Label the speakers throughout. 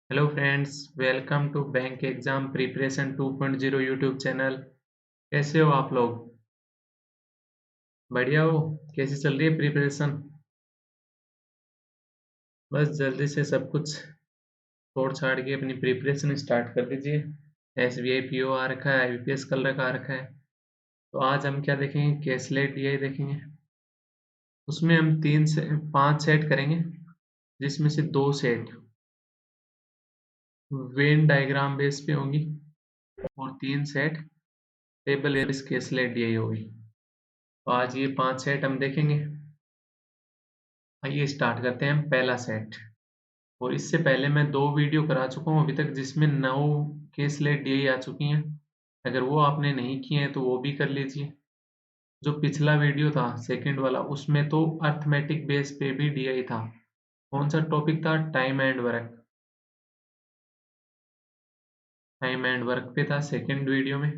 Speaker 1: Hello friends, welcome to bank exam preparation 2.0 YouTube channel. कैसे हो आप लोग? बढ़िया हो? कैसी चल रही है प्रिपरेशन? बस जल्दी से सब कुछ छोड़ छाड़ के अपनी प्रिपरेशन स्टार्ट कर दीजिए। एसबीआई पीओ आ रखा है, आईबीपीएस कल रखा आ रखा है। तो आज हम क्या देखेंगे? कैशलेट डीआई देखेंगे। उसमें हम 5 सेट करेंगे, जिसमें से 2 सेट वेन डायग्राम बेस पे होंगी और 3 सेट टेबल एरिस कैशलेट डीआई होगी। तो आज ये 5 सेट हम देखेंगे। आइए स्टार्ट करते हैं हम पहला सेट। और इससे पहले मैं 2 वीडियो करा चुका हूँ अभी तक, जिसमें 9 केस लेट डीआई आ चुकी हैं। अगर वो आपने नहीं किए हैं तो वो भी कर लीजिए। जो पिछला वीडियो था सेकंड वाला, उसमें तो अर्थमेटिक बेस पे भी डीआई था। कौन सा टॉपिक था? Time and work. Time and work पे था सेकंड वीडियो में।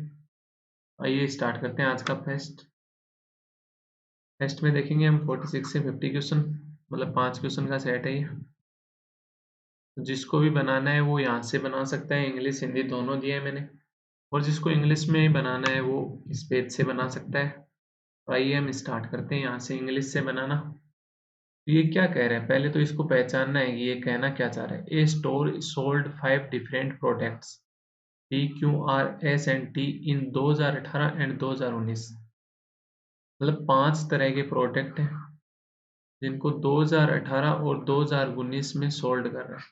Speaker 1: आइए स्टार्ट करते हैं आज का फर्स्ट। फर्स्ट में देखेंगे हम 46 से 50 क्वेश्चन, मतलब 5 क्वेश्चन का सेट है ये। जिसको भी बनाना है वो यहाँ से बना सकता है। इंग्लिश हिंदी दोनों दिए हैं मैंने। और जिसको इंग्लिश में ही बनाना है वो इस पेज से बना सकता है। तो आइए हम स्टार्ट करते हैं यहाँ से इंग्लिश से बनाना। तो ये क्या कह रहा है? पहले तो इसको पहचानना है कि ये कहना क्या चाह रहा है। A store sold 5 different products P Q R S and T in 2018 and 2019। मतलब 5 तरह के प्रोडक्ट हैं जिनको 2018 और 2019 में सोल्ड कर रहा है।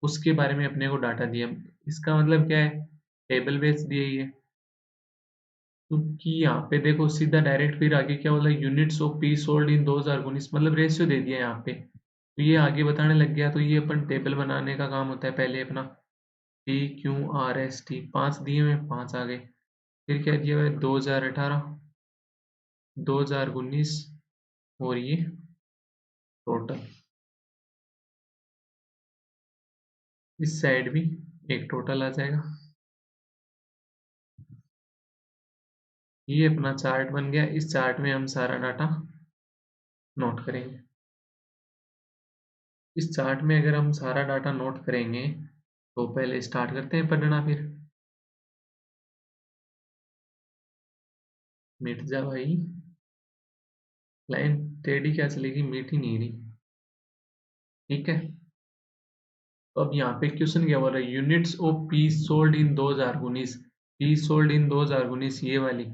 Speaker 1: उसके बारे में अपने को डाटा दिया। इसका मतलब क्या है? टेबल बेस दिए ही है। क्योंकि यहाँ पे देखो सीधा डायरेक्ट फिर आगे क्या बोला, units of P sold in 2019, मतलब रेशियो दे दिया यहाँ पे। तो ये आगे बताने लग गया। तो ये अपन टेबल बनाने का काम होता है पहले अपना। P Q R S T 5 दिए हुए, 5 आ गए। फिर क्या दिया हुआ है? 2018, 2019 और ये टोटल। इस साइड भी एक टोटल आ जाएगा। ये अपना चार्ट बन गया। इस चार्ट में हम सारा डाटा नोट करेंगे। इस चार्ट में अगर हम सारा डाटा नोट करेंगे तो पहले स्टार्ट करते हैं पढ़ना। फिर मिट जा भाई, लाइन टेढ़ी क्या चलेगी? मीट ही नहीं रही। ठीक है। तो अब यहाँ पे क्वेश्चन क्या बोल रहा है? Units of P sold in 2019। P sold in 2019 ये वाली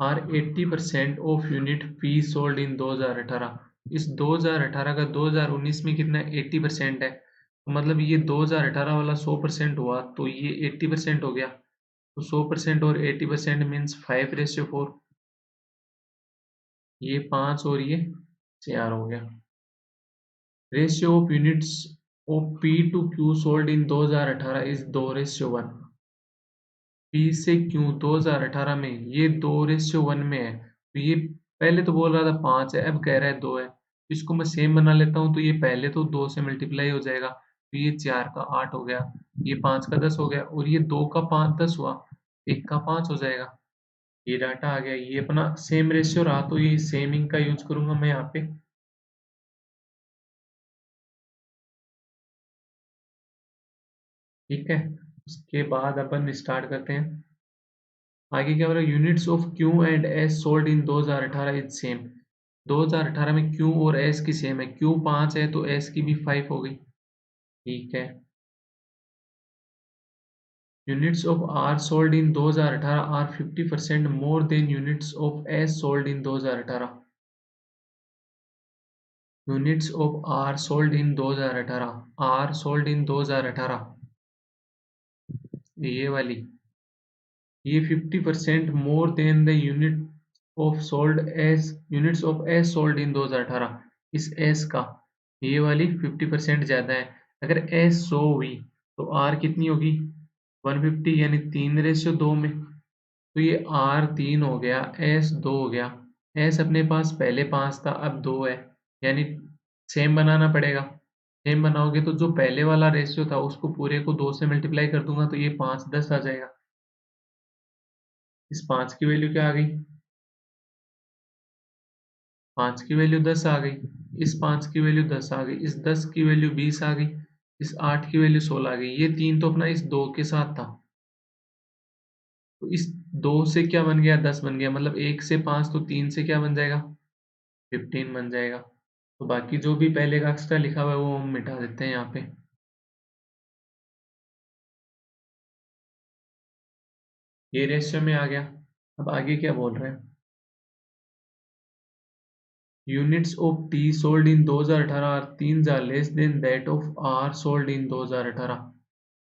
Speaker 1: are 80% of unit P sold in 2018। इस 2018 का 2019 में कितना है? 80% है। तो मतलब ये 2018 वाला 100% हुआ तो ये 80% हो गया। तो 100% और 80% मीन्स 5:4। ये 5 और ये 4 हो गया। Ratio of units of P to Q sold in 2018 is 2:1। P से क्यू 2018 में ये 2:1 में है। तो ये पहले तो बोल रहा था 5 है, अब कह रहा है 2 है। इसको मैं सेम बना लेता हूँ। तो ये पहले तो 2 से मल्टीप्लाई हो जाएगा, तो ये 4 का 8 हो गया, ये 5 का 10 हो गया, और ये 2 का 5 10 हुआ, 1 का 5 हो जाएगा। ये डाटा आ गया। ये अपना सेम रेशियो रहा तो ये सेम इंक का यूज करूंगा मैं यहाँ पे। ठीक है। उसके बाद अपन स्टार्ट करते हैं। आगे क्या हो रहा है? Units of Q and S sold in 2018 is same. 2018 में क्यू और एस की सेम है। क्यू 5 है तो एस की भी 5 हो गई। ठीक है। Units of R sold in 2018 are 50% more than units of S sold in 2018। Units of R sold in 2018, R sold in 2018 ये वाली, ये 50% more than the unit of sold S, units of S sold in 2018। इस S का ये वाली 50% ज्यादा है। अगर एस 100 हुई तो आर कितनी होगी? 150, यानी 3:2 में। तो ये आर 3 हो गया, एस 2 हो गया। एस अपने पास पहले 5 था, अब 2 है, यानी सेम बनाना पड़ेगा। सेम बनाओगे तो जो पहले वाला रेशियो था उसको पूरे को 2 से मल्टीप्लाई कर दूंगा तो ये 5 10 आ जाएगा। इस 5 की वैल्यू क्या आ गई? 5 की वैल्यू 10 आ गई। इस 5 की वैल्यू 10 आ गई। इस 10 की वैल्यू 20 आ गई। इस 8 की वैल्यू 16 आ गई। ये 3 तो अपना इस 2 के साथ था, तो इस 2 से क्या बन गया, 10 बन गया। मतलब 1 से 5 तो 3 से क्या बन जाएगा, 15 बन जाएगा। तो बाकी जो भी पहले का एक्स्ट्रा लिखा हुआ है वो हम मिटा देते हैं यहाँ पे। ये रेशियो में आ गया। अब आगे क्या बोल रहे हैं, units of T sold in 2018 are 3,000 less than that of R sold in 2018।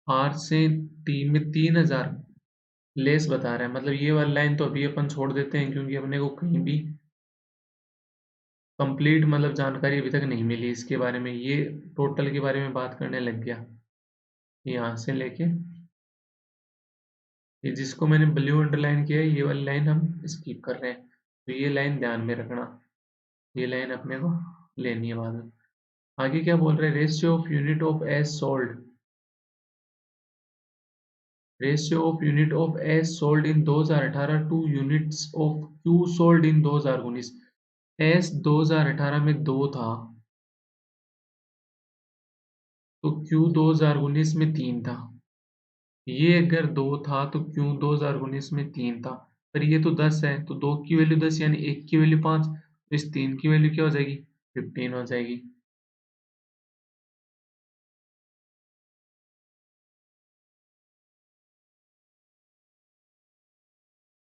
Speaker 1: R से टी में 3,000 लेस बता रहा है। मतलब ये वाली लाइन तो अभी अपन छोड़ देते हैं, क्योंकि अपने को कहीं भी कंप्लीट मतलब जानकारी अभी तक नहीं मिली इसके बारे में। ये टोटल के बारे में बात करने लग गया। यहाँ से लेके ये जिसको मैंने ब्लू अंडरलाइन किया है, ये वाली लाइन हम स्किप कर रहे हैं। तो ये लाइन ध्यान में रखना, ये लाइन अपने को लेनी है बाद में। आगे क्या बोल रहे हैं, ratio of unit of S sold, ratio of unit of S sold in 2018 two units of Q sold in 2019। S 2018 में 2 था, तो क्यू 2019 में 3 था। ये अगर 2 था तो क्यू 2019 में 3 था। पर ये तो 10 है, तो 2 की वैल्यू 10 यानी 1 की वैल्यू 5, तो इस 3 की वैल्यू क्या हो जाएगी, 15 हो जाएगी।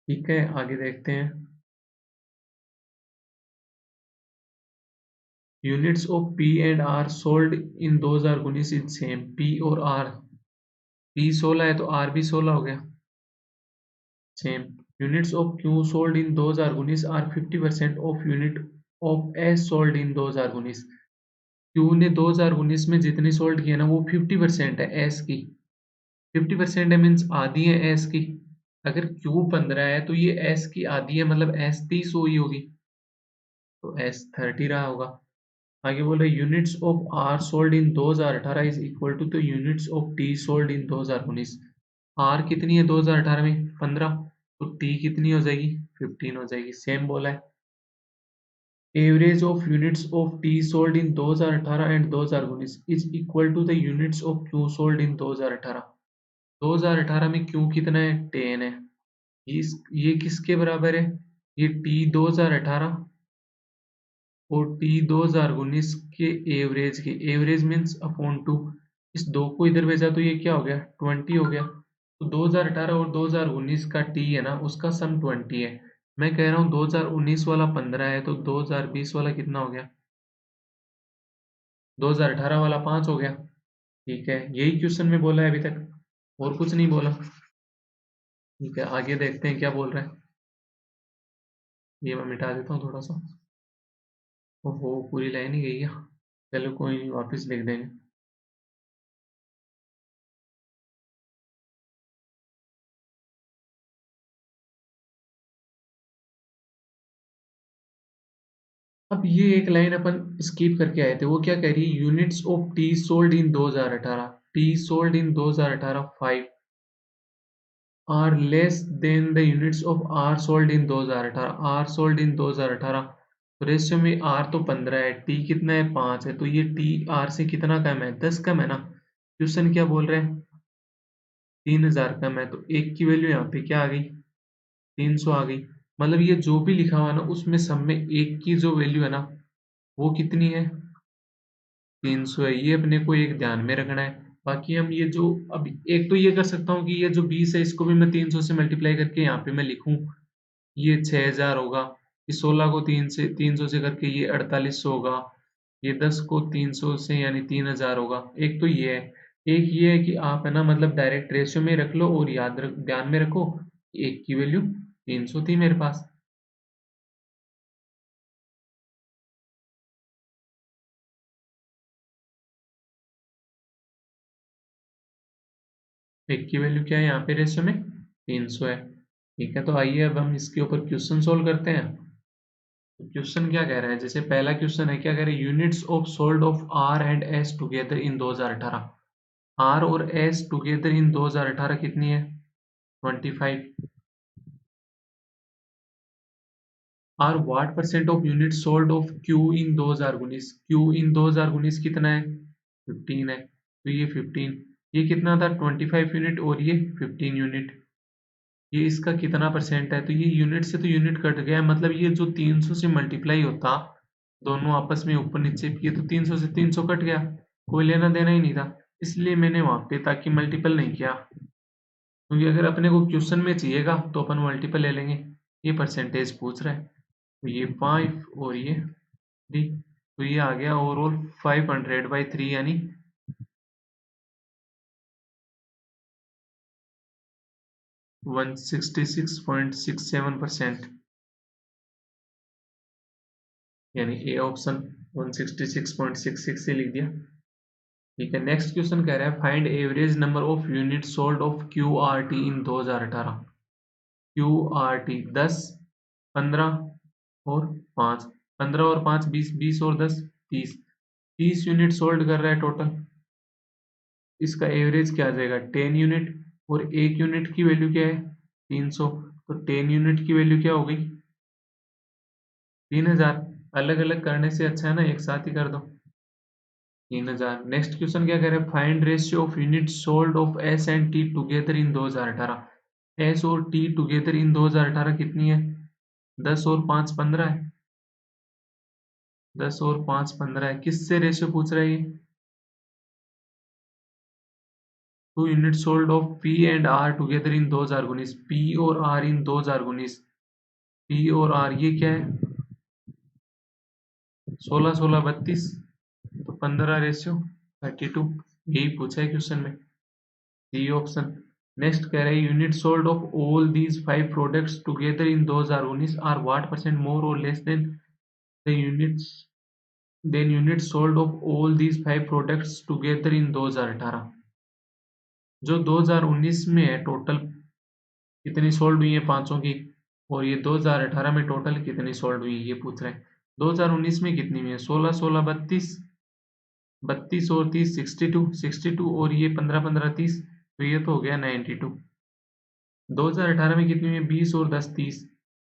Speaker 1: ठीक है, आगे देखते हैं। Units of P and R sold in 2019 is same. P और आर, पी 16 है तो आर भी 16 हो गया, same. Units of Q sold in 2019 are 50% of unit of S sold in 2019। Q ने 2019 में जितनी सोल्ड की है ना, वो 50% है एस की। 50% है मीन्स आधी है एस की। अगर क्यू 15 है तो ये एस की आधी है, मतलब एस 30 हुई होगी, तो एस 30 रहा होगा। आगे बोल रहे units of R sold in 2018 is equal to the units of T sold in 2019। R कितनी है 2018 में, 15, तो टी कितनी हो जाएगी, 15 हो जाएगी। सेम बोला है। Average of units of T sold in 2018 and 2019 is equal to the units of Q sold in 2018। 2018 में क्यू कितना है, 10 है। ये किसके बराबर है, ये टी 2018 और टी 2019 के एवरेज के, एवरेज मीन्स अपॉन टू। इस दो को इधर भेजा तो ये क्या हो गया, 20 हो गया। तो 2018 और 2019 का टी है ना, उसका सम 20 है। मैं कह रहा हूँ 2019 वाला 15 है, तो 2020 वाला कितना हो गया, 2018 वाला 5 हो गया। ठीक है, यही क्वेश्चन में बोला है अभी तक, और कुछ नहीं बोला। ठीक है, आगे देखते हैं क्या बोल रहे हैं। ये मैं मिटा देता हूँ थोड़ा सा। ओहो, पूरी लाइन ही गई है। चलो कोई नहीं, वापस लिख देंगे। अब ये एक लाइन अपन स्किप करके आए थे, वो क्या कह रही है, units of T sold in 2018, T sold in 2018 5 are less than the units of R sold in 2018। R sold in 2018, तो रेशियो में आर तो 15 है, टी कितना है, 5 है, तो ये टी आर से कितना कम है, 10 कम है ना। क्वेश्चन क्या बोल रहे हैं, 3,000 कम है, तो एक की वैल्यू यहाँ पे क्या आ गई, 300 आ गई। मतलब ये जो भी लिखा हुआ है ना, उसमें सब में एक की जो वैल्यू है ना, वो कितनी है, 300 है। ये अपने को एक ध्यान में रखना है। बाकी हम ये जो अब एक तो ये कर सकता हूँ कि ये जो 20 है इसको भी मैं 300 से मल्टीप्लाई करके यहाँ पे मैं लिखूँ, ये 6,000 होगा। इस 16 को 300 से करके ये 4800 होगा। ये 10 को 300 से यानी 3,000 होगा। एक तो ये है, एक ये है कि आप है ना मतलब डायरेक्ट रेशियो में रख लो और याद रख, ध्यान में रखो, एक की वैल्यू 300 थी मेरे पास। एक की वैल्यू क्या है यहाँ पे रेशियो में, 300 है। ठीक है, तो आइए अब हम इसके ऊपर क्वेश्चन सोल्व करते हैं। तो क्वेश्चन क्या कह रहा है, जैसे पहला क्वेश्चन है, क्या कह रहे हैं, units of sold of R and S together in 2018। R और एस टुगेदर इन 2018 कितनी है, 25। Are what percent of unit sold of Q in 2019। Q in 2019 कितना है, 15 है। तो ये 15, ये कितना था 25 यूनिट और ये 15 यूनिट, ये इसका कितना परसेंट है, तो ये यूनिट से तो यूनिट कट गया है, मतलब ये जो 300 से मल्टीप्लाई होता दोनों आपस में ऊपर नीचे, ये तो 300 से 300 कट गया, कोई लेना देना ही नहीं था, इसलिए मैंने वहां पे ताकि मल्टीपल नहीं किया, क्योंकि अगर अपने को क्वेश्चन में चाहिएगा तो अपन मल्टीपल ले लेंगे। ये परसेंटेज पूछ रहा है, तो ये 5 और ये 3, तो ये आ गया ओवरऑल 500/3 यानी 166.67%, यानी ए ऑप्शन 166.66 से लिख दिया। ठीक है, नेक्स्ट क्वेश्चन कह रहा है find average number of unit sold of Q R T in 2018। Q R T 10, 15 और 5, 15 और 5 20, 20 और 10 30, 30 यूनिट सोल्ड कर रहा है टोटल, इसका एवरेज क्या आ जाएगा 10 यूनिट, और एक यूनिट की वैल्यू क्या है 300, तो 10 यूनिट की वैल्यू क्या हो गई 3000, अलग अलग करने से अच्छा है ना एक साथ ही कर दो 3000। नेक्स्ट क्वेश्चन क्या कह रहे हैं find ratio of unit sold of S and T together in 2018। S और टी टुगेदर इन 2018 कितनी है 10 और 5 15 है, 10 और 5 15 है, किससे रेशियो पूछ रहा है ये, two unit sold of P and R together in 2019, P और आर इन 2019, पी और आर ये क्या है 16 16 32, तो 15 रेशियो 32, यही पूछा है क्वेश्चन में, डी ऑप्शन। नेक्स्ट कह रहे हैं unit sold of all these 5 products together in 2019 are what percent more और less than the units than unit sold of all these 5 products together in 2018। जो 2019 में है टोटल कितनी सोल्ड हुई है पांचों की, और ये 2018 में टोटल कितनी सोल्ड हुई है ये पूछ रहे हैं। 2019 में कितनी हुई है 16 16 32, 32 और 30 62, 62 और ये 15 15 30, तो ये तो हो गया 92। 2018 में कितनी हुई है 20 और 10 30,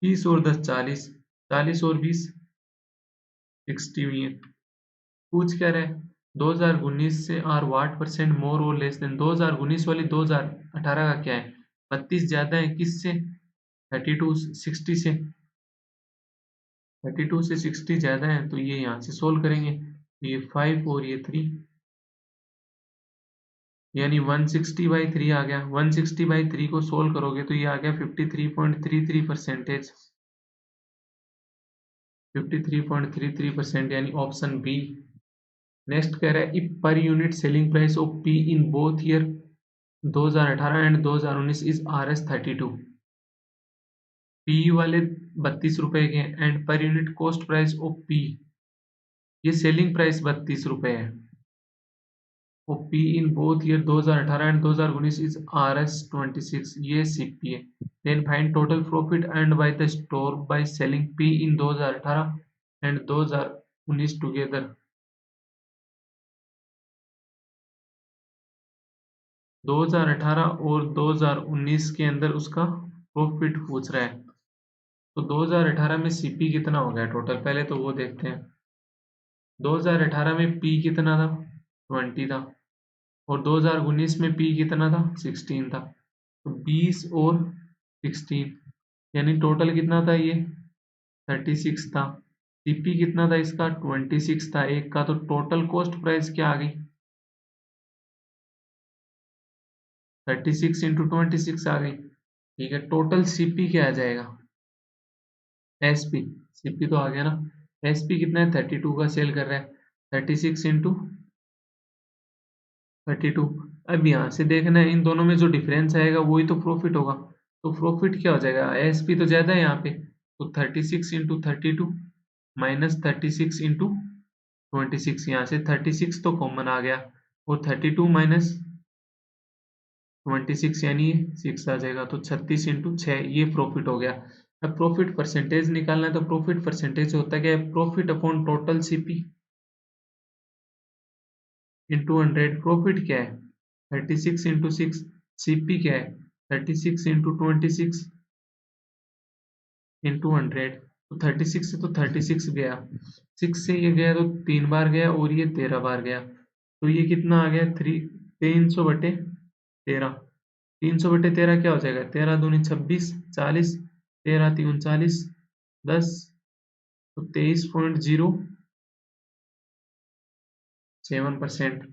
Speaker 1: 30 और 10 40, 40 और 20 60 हुई है। पूछ क्या रहे 2019 से आर वाट परसेंट मोर और लेस देन, 2019 वाली 2018 का क्या है 32 ज्यादा है किससे 32 60 से, 32 से 60 ज्यादा है, तो ये यहाँ से सोल्व करेंगे, तो ये 5 और ये 3, यानी 160/3 आ गया, 160/3 को सोल्व करोगे तो ये आ गया 53.33%, 53.33%, यानी ऑप्शन बी। नेक्स्ट कह रहा है if per unit selling price of P in both year 2018 and 2019 is Rs 32, P वाले 32 रुपए के and per unit cost price of P, ये सेलिंग प्राइस 32 रुपए है, वो P in both year 2018 and 2019 is Rs 26, ये सीपी है। Then find total profit earned by the store by selling P in 2018 and 2019 together. 2018 और 2019 के अंदर उसका प्रॉफिट पूछ रहा है, तो 2018 में सीपी कितना हो गया टोटल, पहले तो वो देखते हैं। 2018 में पी कितना था 20 था, और 2019 में पी कितना था 16 था, तो 20 और 16, यानी टोटल कितना था ये 36 था। सीपी कितना था इसका 26 था एक का, तो टोटल कॉस्ट प्राइस क्या आ गई 36 इंटू 26 आ गई। ठीक है, टोटल सीपी क्या आ जाएगा एसपी, सीपी तो आ गया ना, एसपी कितना है 32 का सेल कर रहा है, 36 इंटू 32। अब यहाँ से देखना है इन दोनों में जो डिफरेंस आएगा वही तो प्रॉफिट होगा, तो प्रॉफिट क्या हो जाएगा एसपी तो ज्यादा है यहाँ पे, तो 36 इंटू 32 माइनस 36 इंटू 26, यहाँ से 36 तो कॉमन आ गया, और 32 माइनस 26 यानी 6 आ जाएगा, तो 36 इंटू 6 ये प्रॉफिट हो गया। अब प्रॉफिट परसेंटेज निकालना है, तो प्रॉफिट परसेंटेज होता क्या है profit upon total CP into 100, profit क्या है 36 इंटू 6, सीपी क्या है 36 इंटू 26 इंटू 100, तो 36 से तो 36 गया, 6 से ये गया तो 3 बार गया और ये 13 बार गया, तो ये कितना आ गया 300/13। 300/13 क्या हो जाएगा, 13×2 = 26, 40, 13×3 = 39, 10, तो 23.07%।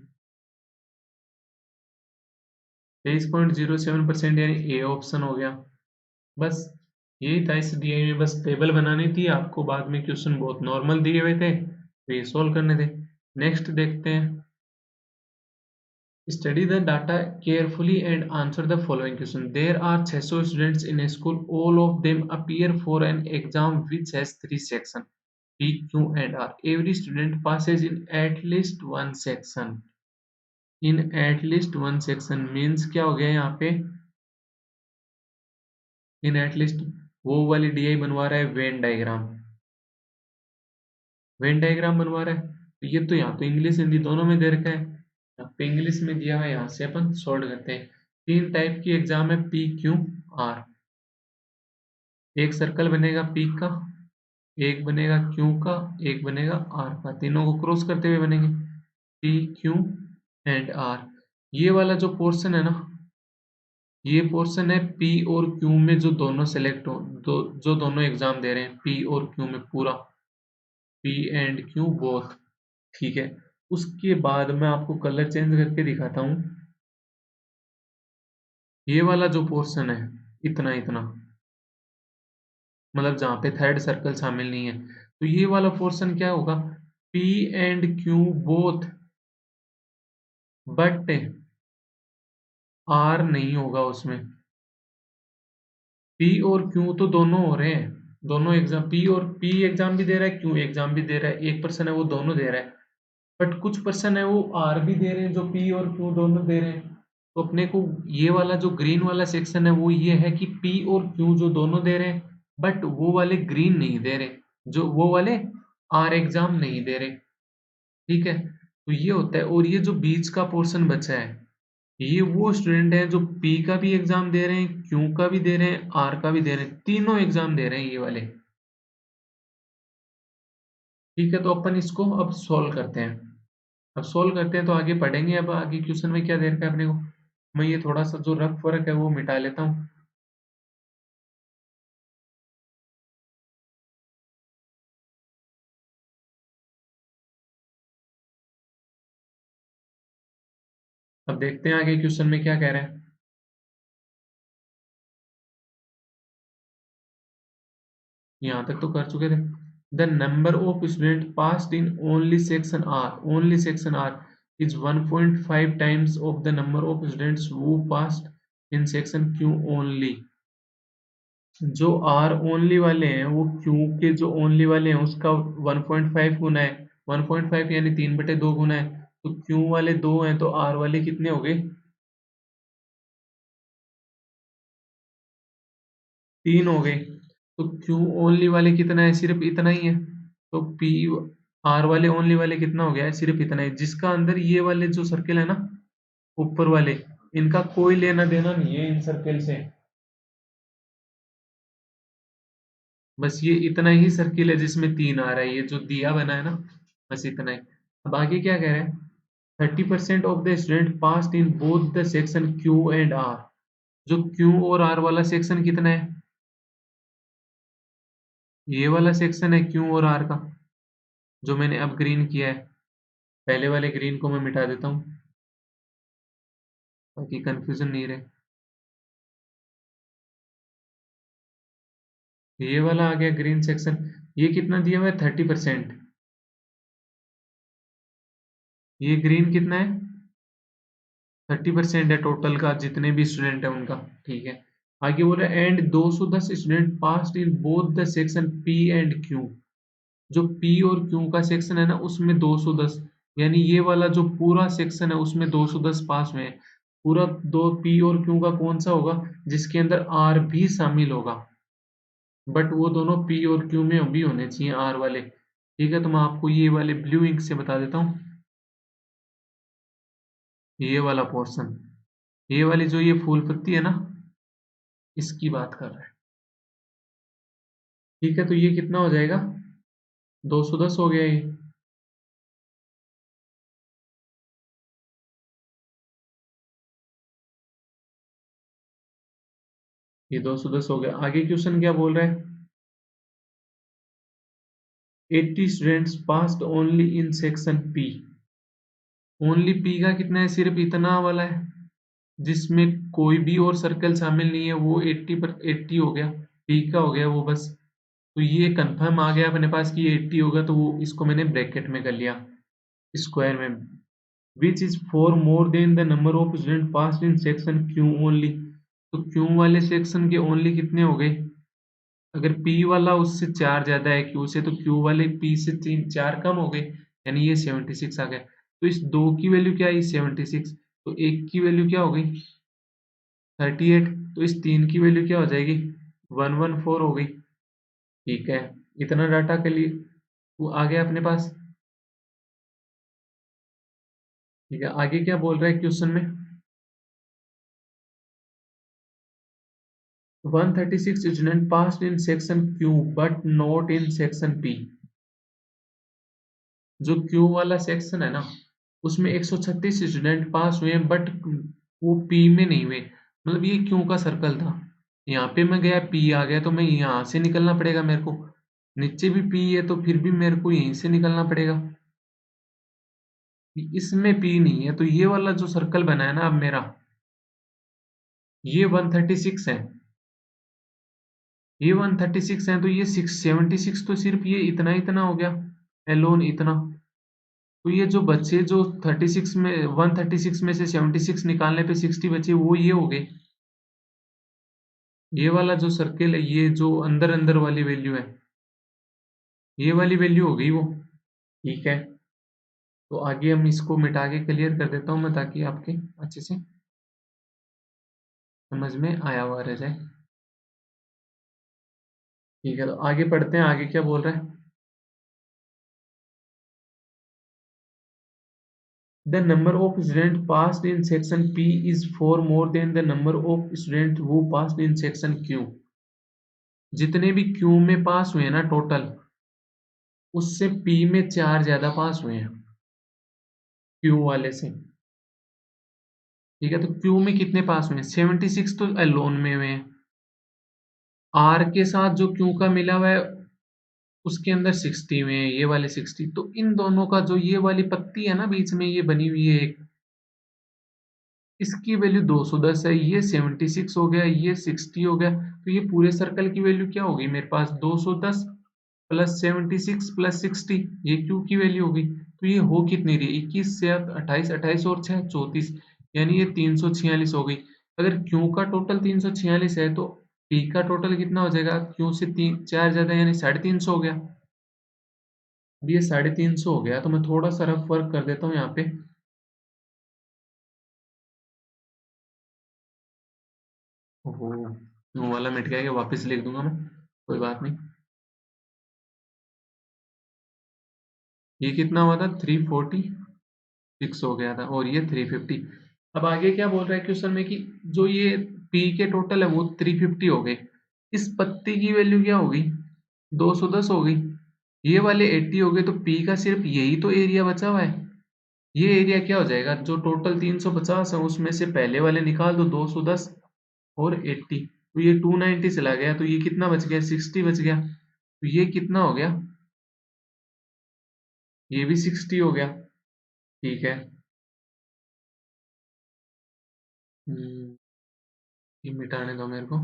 Speaker 1: 23.07% यानी ए ऑप्शन हो गया। बस यही था इस दिए में, बस टेबल बनानी थी आपको, बाद में क्वेश्चन बहुत नॉर्मल दिए हुए थे तो ये सोल्व करने थे। नेक्स्ट देखते हैं। Study the data carefully and answer the following question. There are 600 students in a school. All of them appear for an exam which has 3 sections, P, Q, and R. Every student passes in at least one section. In at least one section means क्या हो गया यहाँ पे? In at least वो वाली DI बनवा रहा है वेन डायग्राम। वेन डायग्राम बनवा रहा है, तो ये तो यहाँ तो इंग्लिश हिंदी दोनों में दे रखा है। यहाँ पे इंग्लिश में दिया हुआ है, यहाँ से अपन सॉल्व करते हैं। 3 टाइप की एग्जाम है, पी, क्यू, आर। एक सर्कल बनेगा पी का, एक बनेगा क्यू का, एक बनेगा आर का, तीनों को क्रॉस करते हुए बनेंगे पी, क्यू एंड आर। ये वाला जो पोर्शन है ना, ये पोर्शन है पी और क्यू में जो दोनों सेलेक्ट हो, जो दोनों एग्जाम दे रहे हैं पी और क्यू में, पूरा पी एंड क्यू बोथ। ठीक है, उसके बाद मैं आपको कलर चेंज करके दिखाता हूँ। ये वाला जो पोर्शन है, इतना इतना, मतलब जहाँ पे थर्ड सर्कल शामिल नहीं है, तो ये वाला पोर्शन क्या होगा, P and Q both, but R नहीं होगा उसमें। पी और क्यू तो दोनों हो रहे हैं, दोनों एग्जाम, पी एग्जाम भी दे रहा है, क्यू एग्जाम भी दे रहा है, एक पर्सन है वो दोनों दे रहा है। बट कुछ पर्सन है वो आर भी दे रहे हैं, जो पी और क्यू दोनों दे रहे हैं। तो अपने को ये वाला जो ग्रीन वाला सेक्शन है वो ये है कि पी और क्यू जो दोनों दे रहे हैं, बट वो वाले ग्रीन नहीं दे रहे, जो वो वाले आर एग्जाम नहीं दे रहे। ठीक है, तो ये होता है। और ये जो बीच का पोर्शन बचा है, ये वो स्टूडेंट है जो पी का भी एग्जाम दे रहे हैं, क्यू का भी दे रहे हैं, आर का भी दे रहे हैं, तीनों एग्जाम दे रहे हैं ये वाले। ठीक है, तो अपन इसको अब सॉल्व करते हैं। अब सॉल्व करते हैं तो आगे पढ़ेंगे, अब आगे क्वेश्चन में क्या दे रखा है अपने को। मैं ये थोड़ा सा जो रफ वर्क है वो मिटा लेता हूँ। अब देखते हैं आगे क्वेश्चन में क्या कह रहा है। यहाँ तक तो कर चुके थे। The number of student passed in only section R is 1.5 times of the number of students who passed in section Q only. जो आर ओनली वाले हैं वो क्यू के जो ओनली वाले हैं उसका 1.5 गुना है। 1.5 यानी 3/2 गुना है। तो क्यू वाले 2 हैं तो आर वाले कितने हो गए, 3 हो गए। तो क्यू ओनली वाले कितना है, सिर्फ इतना ही है। तो पी आर वाले ओनली वाले कितना हो गया है, सिर्फ इतना है, जिसका अंदर ये वाले जो सर्किल है ना, ऊपर वाले, इनका कोई लेना देना नहीं है इन सर्किल से। बस ये इतना ही सर्किल है जिसमें 3 आ रहा है, ये जो दिया बना है ना, बस इतना ही। अब आगे क्या कह रहे हैं, 30% of the student passed in both the section Q and R. जो क्यू और आर वाला सेक्शन कितना है, ये वाला सेक्शन है क्यू और आर का, जो मैंने अब ग्रीन किया है। पहले वाले ग्रीन को मैं मिटा देता हूँ ताकि कंफ्यूजन नहीं रहे। ये वाला आ गया ग्रीन सेक्शन, ये कितना दिया हुआ है 30%। ये ग्रीन कितना है, 30% है टोटल का, जितने भी स्टूडेंट है उनका। ठीक है, आगे बोल रहा है and 210 student passed in both the section P and Q. जो पी और क्यू का सेक्शन है ना उसमें 210, यानी ये वाला जो पूरा सेक्शन है उसमें 210 पास में है। पूरा दो पी और क्यू का कौन सा होगा, जिसके अंदर आर भी शामिल होगा, बट वो दोनों पी और क्यू में भी होने चाहिए आर वाले। ठीक है, तो मैं आपको ये वाले ब्लू इंक से बता देता हूँ। ये वाला पोर्शन, ये वाली जो ये फूल पत्ती है ना, इसकी बात कर रहा है। ठीक है, तो ये कितना हो जाएगा, 210 हो गया ये। ये 210 हो गया। आगे क्वेश्चन क्या बोल रहा है? 80 students passed only in section P. Only P का कितना है? सिर्फ इतना वाला है जिसमें कोई भी और सर्कल शामिल नहीं है, वो 80 पर 80 हो गया, पी का हो गया वो बस। तो ये कंफर्म आ गया अपने पास कि ये 80 होगा, तो वो इसको मैंने ब्रैकेट में कर लिया स्क्वायर में। Which is for more than the number of student pass in section Q only. तो क्यू वाले सेक्शन के ओनली कितने हो गए? अगर पी वाला उससे 4 ज्यादा है क्यू से, तो क्यू वाले पी से 4 कम हो गए, यानी ये 76 आ गया। तो इस दो की वैल्यू क्या है? 76। तो एक की वैल्यू क्या हो गई? 38। तो इस तीन की वैल्यू क्या हो जाएगी? 114 हो गई। ठीक है, इतना डाटा के लिए वो आ गया अपने पास। ठीक है, आगे क्या बोल रहा है क्वेश्चन में? 136 student pass in section Q but not in section P. जो क्यू वाला सेक्शन है ना, उसमें 136 स्टूडेंट पास हुए बट वो पी में नहीं हुए। मतलब ये क्यू का सर्कल था, यहाँ पे मैं गया पी आ गया, तो मैं यहाँ से निकलना पड़ेगा मेरे को। नीचे भी पी है तो फिर भी मेरे को यहीं से निकलना पड़ेगा। इसमें पी नहीं है, तो ये वाला जो सर्कल बना है ना अब मेरा, ये 136 है। ये 136 है, तो ये 676 तो सिर्फ ये इतना इतना हो गया, एलोन इतना। तो ये जो बचे, जो 36 में 136 में से 76 निकालने पे 60 बचे, वो ये हो गए। ये वाला जो सर्किल है, ये जो अंदर अंदर वाली वैल्यू है, ये वाली वैल्यू हो गई वो। ठीक है, तो आगे हम इसको मिटा के क्लियर कर देता हूँ मैं, ताकि आपके अच्छे से समझ में आया हुआ रह जाए। ठीक है, तो आगे पढ़ते हैं, आगे क्या बोल रहा है? The number of students passed in section P is 4 more than the number of students who passed in section Q. जितने भी Q में पास हुए ना टोटल, उससे P में 4 ज्यादा पास हुए हैं Q वाले से। ठीक है, तो Q में कितने पास हुए हैं? 76 तो अलोन में हुए हैं। R के साथ जो Q का मिला हुआ है, उसके अंदर 60 हुए हैं, ये वाले 60। तो इन दोनों का जो ये वाली पत्ती है ना बीच में ये बनी हुई है एक, इसकी वैल्यू 210 है, ये 76 हो गया, ये 60 हो गया। तो ये पूरे सर्कल की वैल्यू क्या होगी मेरे पास? 210 प्लस 76 प्लस 60, ये क्यू की वैल्यू होगी। तो ये हो कितनी रही? 21 से 28, 28 और 6 34, यानी ये 346 हो गई। अगर क्यू का टोटल 346 है, तो पी का टोटल कितना हो जाएगा? क्यू से 4 ज्यादा, यानी 350 हो गया। अब ये 350 हो गया, तो मैं थोड़ा सा रफ वर्क कर देता हूँ यहाँ पे। ओहो, वो वाला मिट गया, कि वापस लिख दूंगा मैं, कोई बात नहीं। ये कितना हुआ था? 346 हो गया था, और ये 350। अब आगे क्या बोल रहा है क्वेश्चन में कि जो ये पी के टोटल है वो 350 हो गए। इस पत्ती की वैल्यू क्या होगी? 210 हो गई। ये वाले 80 हो गए, तो पी का सिर्फ यही तो एरिया बचा हुआ है। ये एरिया क्या हो जाएगा? जो टोटल 350 है उसमें से पहले वाले निकाल दो, 210 और 80। तो ये 290 चला गया, तो ये कितना बच गया? 60 बच गया। तो ये कितना हो गया? ये भी 60 हो गया। ठीक है। हम्म, ये मिटाने दो मेरे को।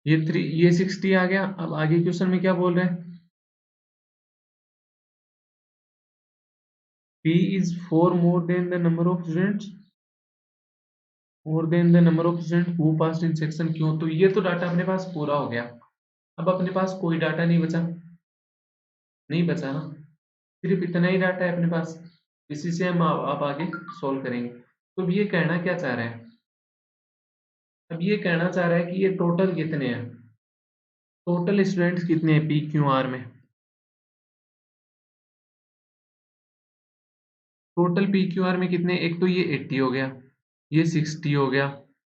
Speaker 1: ये 60 आ गया। अब आगे क्वेश्चन में क्या बोल रहे हैं? P is 4 more than the number of students, more than the number of students who passed in section क्यों? तो ये तो डाटा अपने पास पूरा हो गया। अब अपने पास कोई डाटा नहीं बचा, नहीं बचा ना, सिर्फ इतना ही डाटा है अपने पास। इसी से हम आप आगे सॉल्व करेंगे। तो अब ये कहना क्या चाह रहा है? अब ये कहना चाह रहा है कि ये टोटल कितने हैं, टोटल स्टूडेंट्स कितने हैं पी क्यू आर में? टोटल पी क्यू आर में कितने? एक तो ये 80 हो गया, ये 60 हो गया,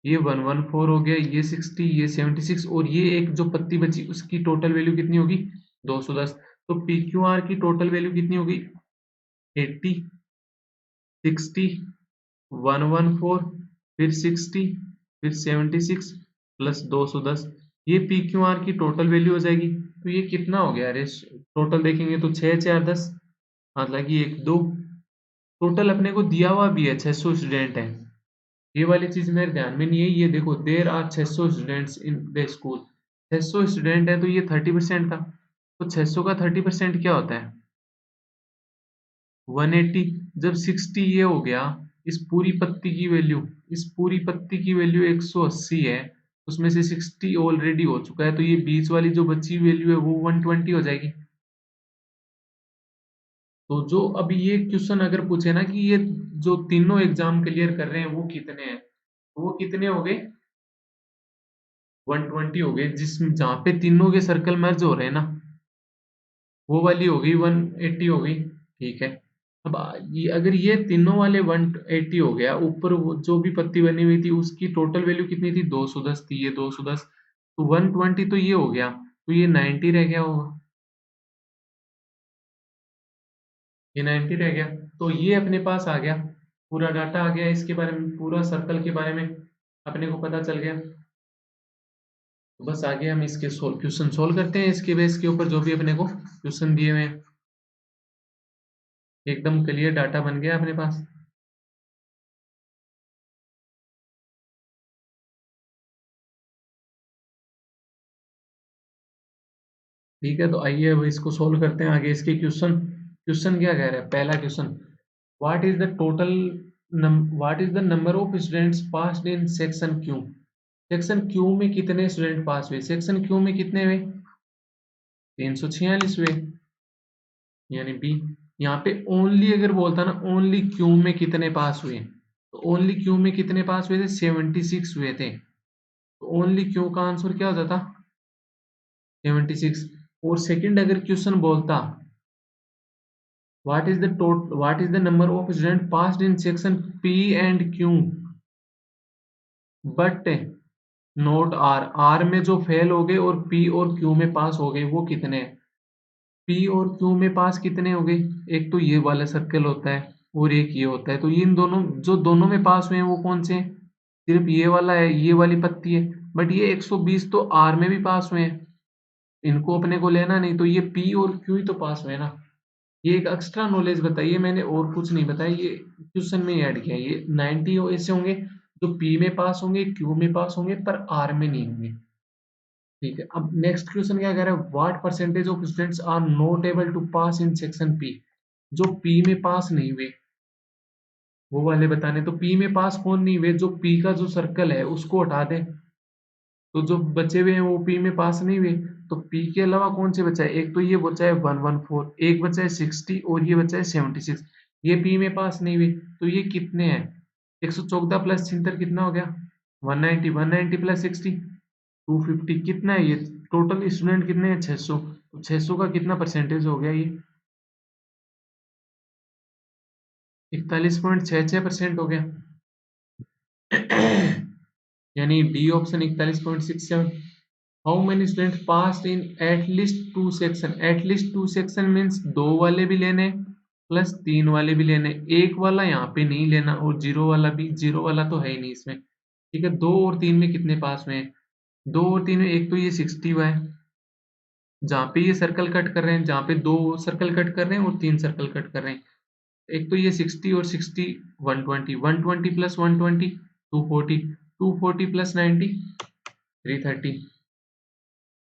Speaker 1: ये 114 हो गया, ये 60, ये 76, और ये एक जो पत्ती बची उसकी टोटल वैल्यू कितनी होगी? 210। तो पी क्यू आर की टोटल वैल्यू कितनी होगी? 80। 60, 114, फिर 60, फिर 76 प्लस 210, ये पी क्यू आर की टोटल वैल्यू हो जाएगी। तो ये कितना हो गया अरे, टोटल देखेंगे तो 6 4 10, हालांकि 1 2, टोटल अपने को दिया हुआ भी है 600 स्टूडेंट है। ये वाली चीज मेरे ध्यान में नहीं है। ये देखो there are 600 students in the school, 600 student है तो ये 30% था। तो 600 का 30% क्या होता है? 180। जब 60 ये हो गया, इस पूरी पत्ती की वैल्यू, इस पूरी पत्ती की वैल्यू 180 है, उसमें से 60 ऑलरेडी हो चुका है, तो ये बीच वाली जो बची वैल्यू है वो 120 हो जाएगी। तो जो अभी ये क्वेश्चन अगर पूछे ना कि ये जो तीनों एग्जाम क्लियर कर रहे हैं वो कितने हैं, तो वो कितने हो गए? 120 हो गए। जिस जहाँ पे तीनों के सर्कल मर्ज हो रहे हैं ना, वो वाली हो गई 180 हो गई। ठीक है। अब ये अगर ये तीनों वाले 180 हो गया, ऊपर जो भी पत्ती बनी हुई थी उसकी टोटल वैल्यू कितनी थी? 210 थी, ये 210, तो 120 तो ये हो गया, तो ये 90 रह गया होगा, ये 90 रह गया। तो ये अपने पास आ गया, पूरा डाटा आ गया इसके बारे में, पूरा सर्कल के बारे में अपने को पता चल गया। तो बस आगे हम इसके क्वेश्चन सोल्व करते हैं इसके बेस के ऊपर, जो भी अपने को क्वेश्चन दिए हुए हैं। एकदम क्लियर डाटा बन गया अपने पास। ठीक है, तो आइए अब इसको सोल्व करते हैं आगे इसके क्वेश्चन। क्वेश्चन क्या कह रहा है? पहला question, what is the total what is the number of students passed in section Q? Section Q में कितने स्टूडेंट पास हुए? सेक्शन क्यू में कितने हुए? 346 हुए, यानी बी। यहाँ पे ओनली अगर बोलता ना ओनली क्यू में कितने पास हुए, तो ओनली क्यू में कितने पास हुए थे? 76 हुए थे। तो ओनली क्यू का आंसर क्या हो जाता? 76। और सेकंड अगर क्वेश्चन बोलता what is the number of students passed in section P and Q but not R में जो फेल हो गए और P और Q में पास हो गए वो कितने हैं? P और Q में पास कितने हो गए? एक तो ये वाला सर्कल होता है और एक ये होता है, तो ये इन दोनों जो दोनों में पास हुए हैं वो कौन से हैं? सिर्फ ये वाला है, ये वाली पत्ती है। बट ये 120 तो R में भी पास हुए हैं, इनको अपने को लेना नहीं, तो ये P और Q ही तो पास हुए ना। ये एक एक्स्ट्रा नॉलेज बताइए, मैंने और कुछ नहीं बताया, ये क्वेश्चन में ही ऐड किया। ये 90 ऐसे होंगे जो पी में पास होंगे, क्यू में पास होंगे, पर आर में नहीं होंगे। ठीक है, अब नेक्स्ट क्वेश्चन क्या कह रहा है? What percentage of students are not able to pass in section P? जो पी में पास नहीं हुए वो वाले बताने। तो पी में पास कौन नहीं हुए? जो पी का जो सर्कल है उसको हटा दे, तो जो बचे हुए हैं वो पी में पास नहीं हुए। तो पी के अलावा कौन से बचा है? एक तो ये बचा है 114, एक बचा है 60 और ये बचा है 76। ये पी में पास नहीं हुए, तो ये कितने हैं? 114 प्लस 76 कितना हो गया? 190, 190 प्लस 60 250, कितना है ये? टोटल स्टूडेंट कितने हैं? 600। तो 600 का कितना परसेंटेज हो गया? ये 41.66% हो गया। यानी D option 41.67। How many student pass in at least to section? At least to section means दो वाले भी लेने प्लस तीन वाले भी लेने, एक वाला यहाँ पे नहीं लेना, और जीरो वाला भी, जीरो वाला तो है ही नहीं इसमें। ठीक है, दो और तीन में कितने पास हुए हैं? दो और तीन में एक तो ये 60 हुआ है, जहाँ पे ये सर्कल कट कर रहे हैं, जहाँ पे दो सर्कल कट कर रहे हैं और तीन सर्कल कट कर रहे हैं, एक तो ये 60 और 60 120, 120 plus 120 240, 240 plus 90 330।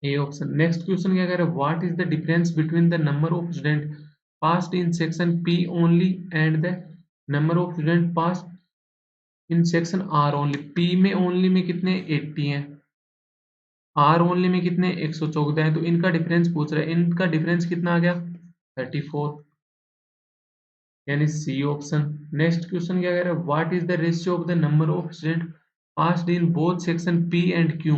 Speaker 1: A option. Next question क्या कह रहा है? What is the difference between the number of student passed in section P only and the number of student passed in section R only? P में only में कितने? 80 हैं, are only में कितने? 114 हैं। तो इनका डिफरेंस पूछ रहा है, इनका डिफरेंस कितना आ गया? 34, यानी सी ऑप्शन। नेक्स्ट क्वेश्चन क्या कह रहा है? What is the ratio of the number of student passed in both section P and Q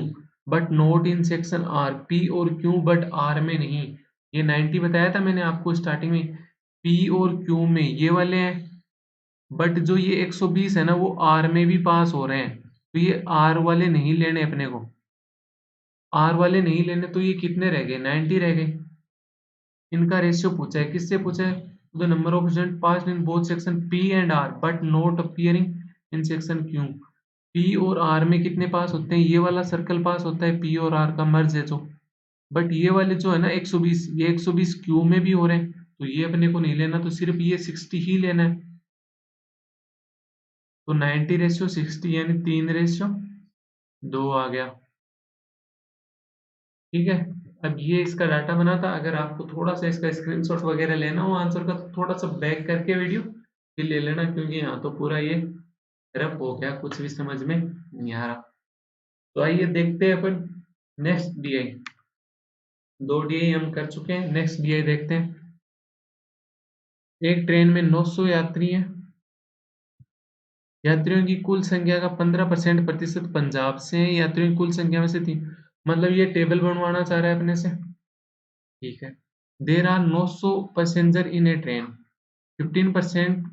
Speaker 1: but not in section R? P और क्यू बट आर में नहीं। ये 90 बताया था मैंने आपको स्टार्टिंग में, पी और क्यू में ये वाले हैं, बट जो ये 120 है ना वो आर में भी पास हो रहे हैं, तो ये आर वाले नहीं लेने अपने को, आर वाले नहीं लेने, तो ये कितने रह गए? 90 रह गए। इनका रेशियो पूछा है, किससे पूछा है? The number of student pass in both section P and R but not appearing in section Q. P और आर में कितने पास होते हैं, ये वाला सर्कल पास होता है, पी और आर का मर्ज है जो, बट ये वाले जो है ना 120, ये 120 क्यू में भी हो रहे हैं, तो ये अपने को नहीं लेना, तो सिर्फ ये 60 ही लेना है। तो 90:60 यानी 3:2 आ गया। ठीक है, अब ये इसका डाटा बना था। अगर आपको थोड़ा सा इसका स्क्रीनशॉट वगैरह लेना हो आंसर का, तो थोड़ा सा बैक करके वीडियो फिर ले लेना, क्योंकि यहाँ तो पूरा ये रफ हो गया, कुछ भी समझ में नहीं आ रहा। तो आइए देखते हैं अपन नेक्स्ट डीआई। 2 डीआई हम कर चुके हैं, नेक्स्ट डीआई देखते हैं। एक ट्रेन में 900 यात्री हैं। यात्रियों की कुल संख्या का 15% प्रतिशत पंजाब से है, यात्रियों की कुल संख्या में से 3, मतलब ये टेबल बनवाना चाह रहा है अपने से। ठीक है, there are 900 passenger in a train, 15%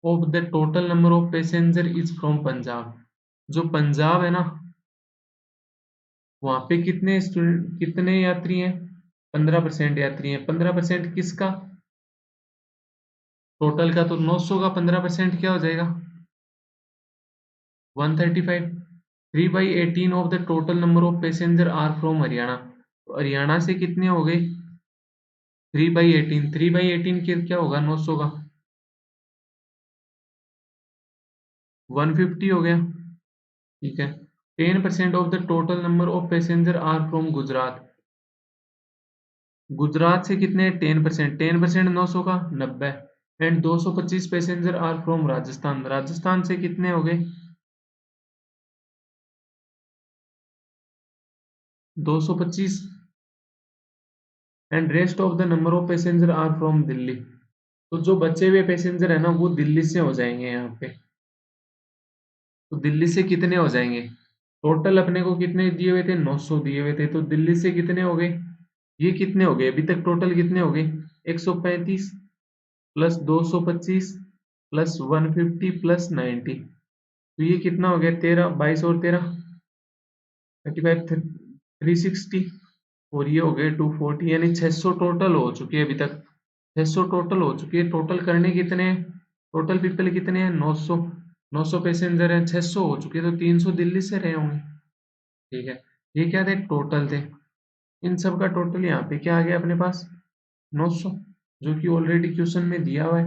Speaker 1: of the total number of passenger is from Punjab. जो पंजाब है ना, वहां पे कितने स्टूडेंट, कितने यात्री हैं, 15% यात्री हैं। 15% किसका, टोटल का, तो 900 का 15% क्या हो जाएगा, 135। 3/18 of the total number of passenger are from Haryana. तो हरियाणा से कितने हो गए, 3/18। 3/18 क्या होगा 900 का, 150 हो गया। ठीक है, 10% of the total number of passenger are from Gujarat. Gujarat से कितने, 10%, 10% 900 का 90। And 225 passenger are from Rajasthan. Rajasthan से कितने हो गए, 225। And rest of the number of passenger are from Delhi. तो जो बचे हुए पैसेंजर है ना, वो दिल्ली से हो जाएंगे यहाँ पे। तो दिल्ली से कितने हो जाएंगे, टोटल अपने को कितने दिए हुए थे, 900 दिए हुए थे, तो दिल्ली से कितने हो गए, ये कितने हो गए अभी तक, टोटल कितने हो गए, 135 प्लस 225 प्लस 150 प्लस 90। तो ये कितना हो गया, 13, 22 और 13, 35, 360, और ये हो गए 240, यानी 600 टोटल हो चुके हैं अभी तक। 600 टोटल हो चुकी है। टोटल करने कितने हैं, टोटल पीपल कितने हैं, 900। 900 पैसेंजर हैं, 600 हो चुके हैं, तो 300 दिल्ली से रहे होंगे। ठीक है, ये क्या थे, टोटल थे। इन सब का टोटल यहाँ पे क्या आ गया अपने पास, 900, जो कि ऑलरेडी क्वेश्चन में दिया हुआ है।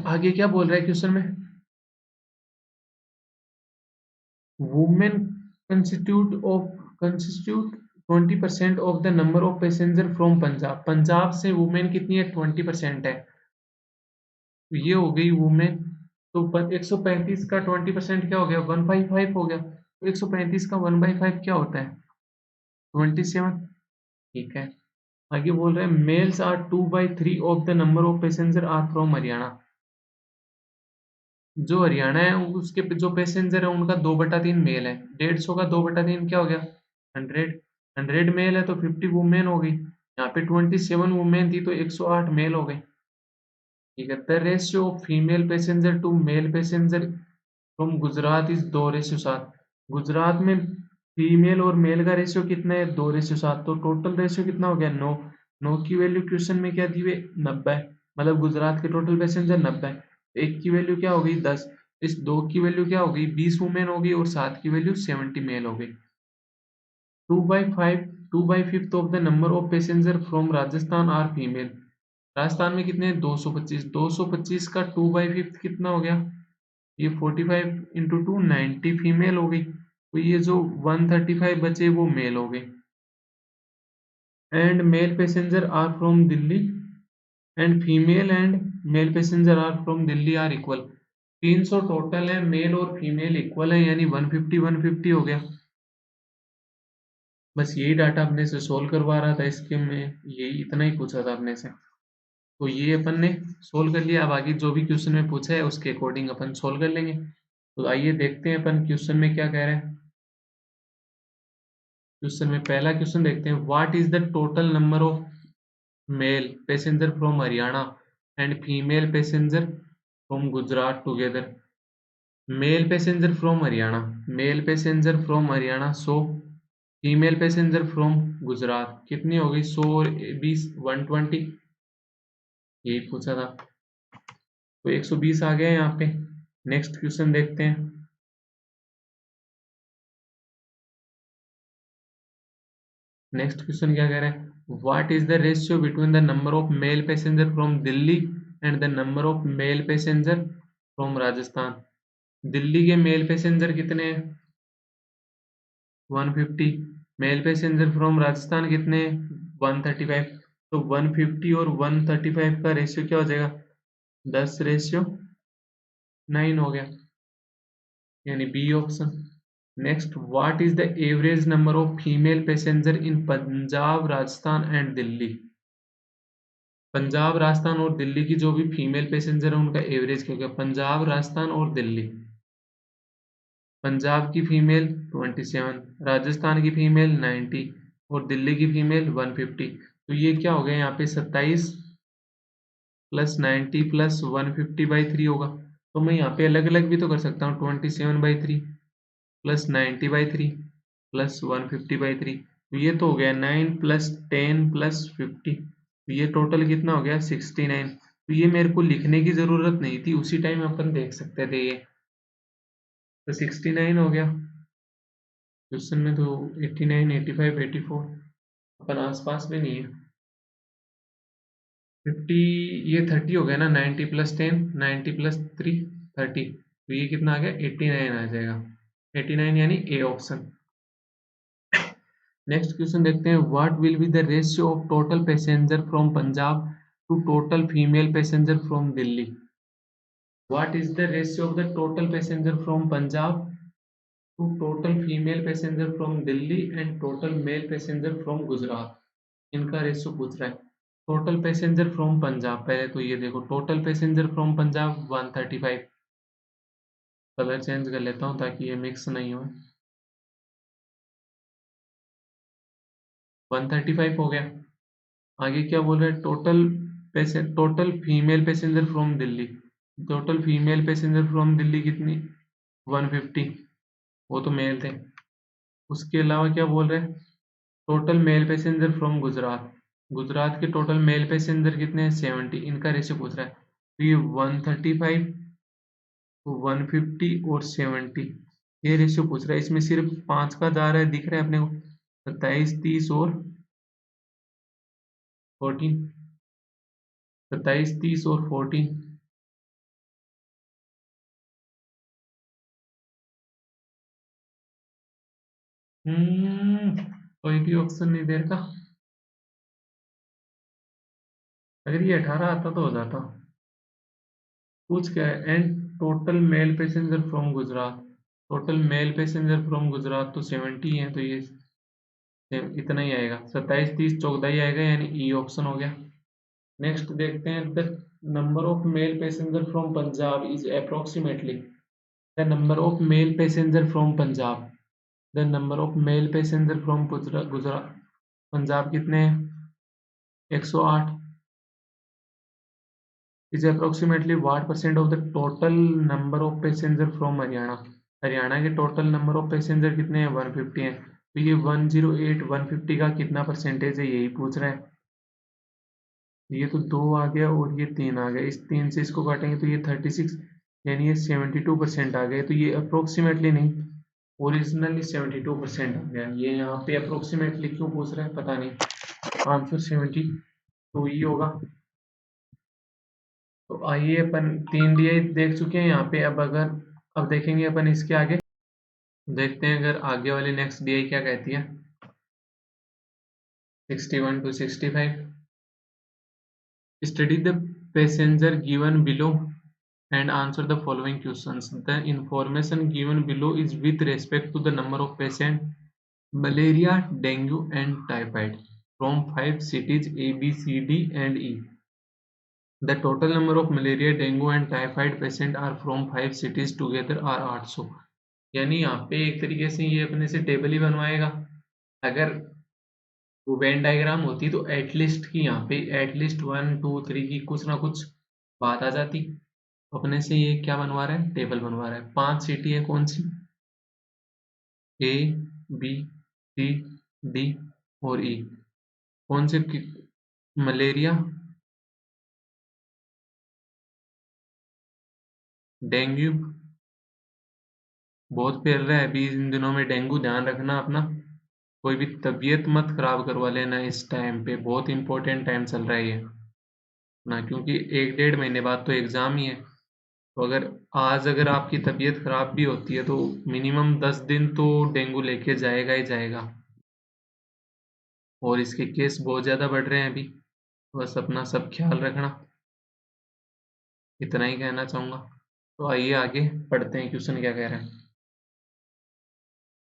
Speaker 1: आगे क्या बोल रहा है क्वेश्चन में, women constitute 20% of the number of passenger from Punjab. Punjab से वुमेन कितनी है, 20% है। तो ये हो गई वुमेन। तो 135 का 20% क्या हो गया, 1/5 हो गया। तो 135 का 1/5 क्या होता है, 27। ठीक है, आगे बोल रहे हैं males are 2/3 of the number of passenger are from Haryana. जो हरियाणा है उसके जो पैसेंजर है उनका 2/3 मेल है। 150 का 2/3 क्या हो गया, 100। 100 मेल है तो 50 वुमेन हो गई। यहाँ पे 27 वुमेन थी तो 108 मेल हो गए। ठीक है, the ratio of female passenger to male passenger from Gujarat is 2:7। Gujarat में फीमेल और मेल का रेशियो कितना है, 2:7। तो टोटल रेशियो कितना हो गया, 9। 9 की वैल्यू क्वेश्चन में क्या दी हुई, 90। मतलब गुजरात के टोटल पैसेंजर 90। एक की वैल्यू क्या हो गई, 10। इस 2 की वैल्यू क्या हो गई, 20 वुमेन हो गई, और 7 की वैल्यू 70 मेल हो गई। 2/5, 2/5 of the number of passenger from Rajasthan are female. Rajasthan में कितने, 225। 225 का 2/5 कितना हो गया, ये 45 इंटू 2 90 फीमेल हो गई। तो ये जो 135 बचे वो मेल हो गए। And male passenger are from Delhi, and female and male passenger are from Delhi are equal. 300 total है, मेल और फीमेल इक्वल है, यानी 150 150 हो गया। बस यही डाटा अपने से सोल्व करवा रहा था इसके में, यही इतना ही पूछा था अपने से। तो ये अपन ने सोल्व कर लिया। अब आगे जो भी क्वेश्चन में पूछा है उसके अकॉर्डिंग अपन सोल्व कर लेंगे। तो आइए देखते हैं अपन क्वेश्चन में क्या कह रहे हैं। क्वेश्चन में पहला क्वेश्चन देखते हैं, what is the total number of male passenger from Haryana and female passenger from Gujarat together. Male passenger from Haryana, male passenger from Haryana 100, female passenger from Gujarat कितनी हो गई? 120 120 यही पूछा था, तो 120 आ गया यहाँ पे। नेक्स्ट क्वेश्चन देखते हैं। नेक्स्ट क्वेश्चन क्या कह रहा है? What is the ratio between the number of male passenger from Delhi and the number of male passenger from Rajasthan? Delhi के मेल पैसेंजर कितने हैं? 150। मेल पैसेंजर फ्रॉम राजस्थान कितने हैं? 135। तो 150 और 135 का रेशियो क्या हो जाएगा? 10:9 हो गया, यानी B option. Next, what is the average number of female passenger in Punjab Rajasthan and Delhi? Punjab Rajasthan और दिल्ली की जो भी फीमेल पैसेंजर है उनका एवरेज क्या होगा? पंजाब राजस्थान और दिल्ली। पंजाब की फीमेल 27, राजस्थान की फीमेल 90 और दिल्ली की फीमेल 150। तो ये क्या हो गया यहाँ पे? 27 प्लस 90 प्लस 150/3 होगा। तो मैं यहाँ पे अलग अलग भी तो कर सकता हूँ, 27/3 प्लस 90/3 प्लस 150/3। तो ये तो हो गया 9 प्लस 10 प्लस 50। तो ये टोटल कितना हो गया? 69। तो ये मेरे को लिखने की जरूरत नहीं थी, उसी टाइम अपन देख सकते थे ये। तो 69 हो गया। क्वेश्चन में तो 89 85 84 अपन आसपास में नहीं है। 50, ये 30 हो गया ना, 90 प्लस 10 90 प्लस 3 30। तो ये कितना आ गया? 89 आ जाएगा। 89 यानी ए ऑप्शन। नेक्स्ट क्वेश्चन देखते हैं। What will be the ratio of total passenger from Punjab to total female passenger from Delhi? What is the ratio of the total passenger from Punjab to total female passenger from Delhi and total male passenger from Gujarat? इनका ratio पूछ रहा है। Total passenger from Punjab, पहले तो ये देखो, total passenger from Punjab 135। Colour change कर लेता हूँ ताकि ये मिक्स नहीं हो। 135 हो गया। आगे क्या बोल रहा है? Total female passenger from Delhi. Total female passenger from Delhi कितनी? 150। वो तो मेल थे। उसके अलावा क्या बोल रहे हैं? Total male passenger from Gujarat. Gujarat के टोटल मेल पैसेंजर कितने हैं? 70। इनका रेशियो पूछ रहा है। तो ये 135, 150 और 70, ये रेशियो पूछ रहा है। इसमें सिर्फ 5 का जा रहा है, दिख रहा है अपने को। 27 30 और 14। 27 30 और 14। कोई भी ऑप्शन नहीं दे रखा। अगर ये 18 आता तो हो जाता। पूछ क्या है? And total male passenger from Gujarat. Total male passenger from Gujarat तो 70 है, तो ये इतना ही आएगा। 27 30 14 ही आएगा, यानी ई ऑप्शन हो गया। नेक्स्ट देखते हैं। The number of male passenger from Punjab is approximately. The number of male passenger from Punjab. The number of male passenger from Gujarat Punjab कितने हैं? 108। is approximately what percent of the total number of passenger from Haryana? Haryana के total number of passenger कितने हैं? 150 हैं। तो ये 108 150 का कितना परसेंटेज है, यही पूछ रहा है। ये तो 2 आ गया और ये 3 आ गया, इस 3 से इसको काटेंगे तो ये 36, यानी ये 72% आ गए। तो ये अप्रोक्सीमेटली नहीं, ओरिजिनली 72% आ गया। ये यहाँ पे अप्रोक्सीमेटली क्यों पूछ रहा है पता नहीं। आंसर 72 ही होगा। तो आइए, अपन 3 डी देख चुके हैं यहाँ पे। अब देखेंगे अपन इसके आगे। देखते हैं अगर आगे वाली नेक्स्ट डी क्या कहती है। 61 to 65। Study the passenger given below and answer the following questions. The information given below is with respect to the number of patients malaria, dengue and typhoid from 5 cities A, B, C, D and E. The total number of malaria, dengue and typhoid patients are from 5 cities together are 800। यानी यहाँ पे एक तरीके से ये अपने से table ही बनवाएगा। अगर वो वेन डायग्राम होती तो एटलीस्ट की यहाँ पे एटलीस्ट 1 2 3 की कुछ ना कुछ बात आ जाती। अपने से ये क्या बनवा रहा है? टेबल बनवा रहा है। 5 सिटी है, कौन सी? ए, बी, सी, डी और ई। कौन से? मलेरिया, डेंगू बहुत फैल रहा है अभी इन दिनों में। डेंगू ध्यान रखना अपना, कोई भी तबीयत मत खराब करवा लेना इस टाइम पे, बहुत इंपॉर्टेंट टाइम चल रहा है ये ना, क्योंकि 1 डेढ़ महीने बाद तो एग्जाम ही है। तो अगर आपकी तबीयत खराब भी होती है तो मिनिमम 10 दिन तो डेंगू लेके जाएगा ही जाएगा। और इसके केस बहुत ज़्यादा बढ़ रहे हैं अभी, बस अपना सब ख्याल रखना, इतना ही कहना चाहूँगा। तो आइए आगे पढ़ते हैं, क्वेश्चन क्या कह रहे हैं।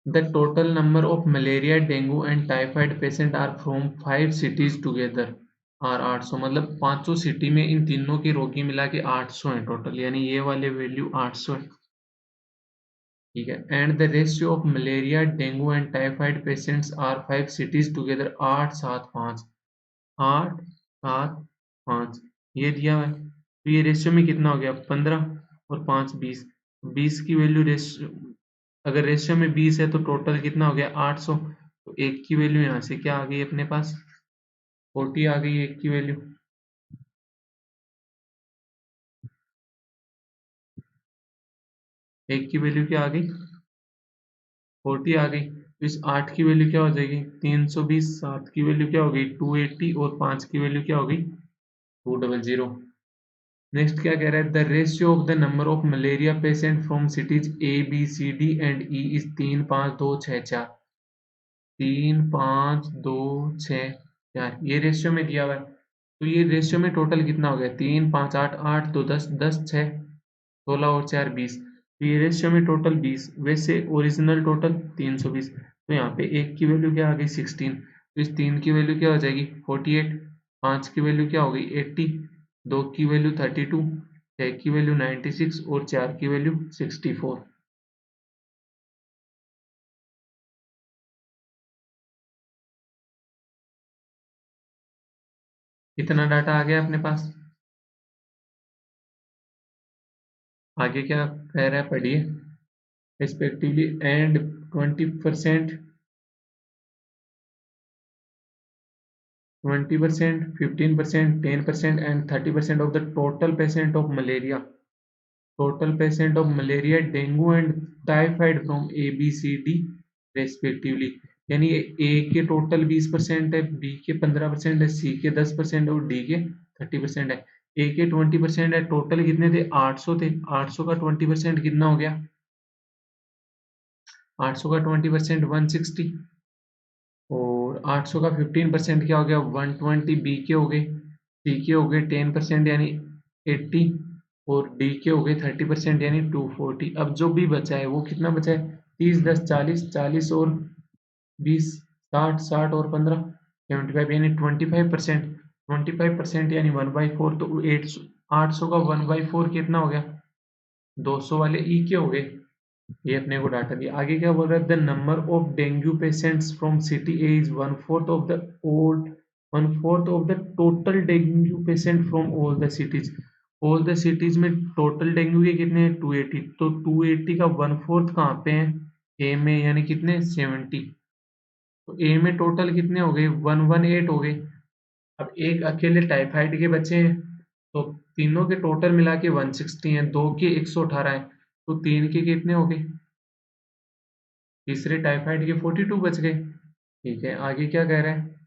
Speaker 1: The total number of malaria, dengue and typhoid patient are from 5 cities together are 800। मतलब 500 सिटी में इन तीनों के रोगी मिला के 800 हैं टोटल, यानी ये वाले वैल्यू 800 है। ठीक है। And the ratio of malaria, dengue and typhoid patients are 5 cities together 8-7-5। 8-7-5 ये दिया हुआ है। तो ये रेशियो में कितना हो गया? 15 और 5 20। 20 की वैल्यू रेशियो, अगर रेशियो में 20 है तो टोटल कितना हो गया? 800। तो एक की वैल्यू यहाँ से क्या आ गई अपने पास? 40 आ गई एक की वैल्यू। एक की वैल्यू क्या आ गई? 40 आ गई। तो इस 8 की वैल्यू क्या हो जाएगी? 320। 7 की वैल्यू क्या हो गई? 280। और 5 की वैल्यू क्या हो गई? 200। नेक्स्ट क्या कह रहा है? The ratio of the number of malaria patient from cities A B C D and E is 3-5-2-6-4। 3-5-2-6-4 ये रेशियो में दिया हुआ है। तो ये रेशियो में टोटल कितना हो गया? 3-5-8-8-2-10, 10-6-16 और 4-20। तो ये रेशियो में टोटल 20। वैसे ओरिजिनल टोटल 320। तो यहाँ पे एक की वैल्यू क्या आ गई? 16। तो इस 3 की वैल्यू क्या हो जाएगी? 48। 5 की वैल्यू क्या हो गई? 80। 2 की वैल्यू 32। 6 की वैल्यू 96 और 4 की वैल्यू 64। इतना डाटा आ गया अपने पास। आगे क्या कह रहा है पढ़िए। respectively and 20%, 20%, 15%, 10% and 30% of the total patient of malaria, total patient of malaria, dengue and typhoid from A, B, C, D respectively। यानी ए के टोटल 20% है, बी के 15% है, सी के 10% है और डी के 30% है। ए के 20% है। टोटल कितने थे? 800 थे। 800 का 20% कितना हो गया? 800 का 20% 160। और 800 का 15% क्या हो गया? 120। बी के हो गए, सी के हो गए 10% यानी 80 और डी के हो गए 30% यानी 240। अब जो भी बचा है वो कितना बचा है? 30 10 40, 40 और 20 60, 60 और 15 75 यानी 25%। 25% यानी 1/4। तो 800 का 1/4 कितना हो गया? 200 वाले ई के हो गए। ये अपने को डाटा दिया। आगे क्या बोल रहा है? The number of dengue patients from city A is 1/4 of the total dengue patient from all the cities. All the cities में टोटल डेंगू के कितने हैं? 280। तो 280 का 1/4 कहाँ पे है? ए में, यानी कितने? 70। तो ए में टोटल कितने हो गए? 118 हो गए। अब एक अकेले टाइफाइड के बचे हैं, तो तीनों के टोटल मिला के 160 हैं, दो के 118 हैं, तो तीन के कितने हो गए? तीसरे टाइफाइड के 42 बच गए। ठीक है। आगे क्या कह रहा है?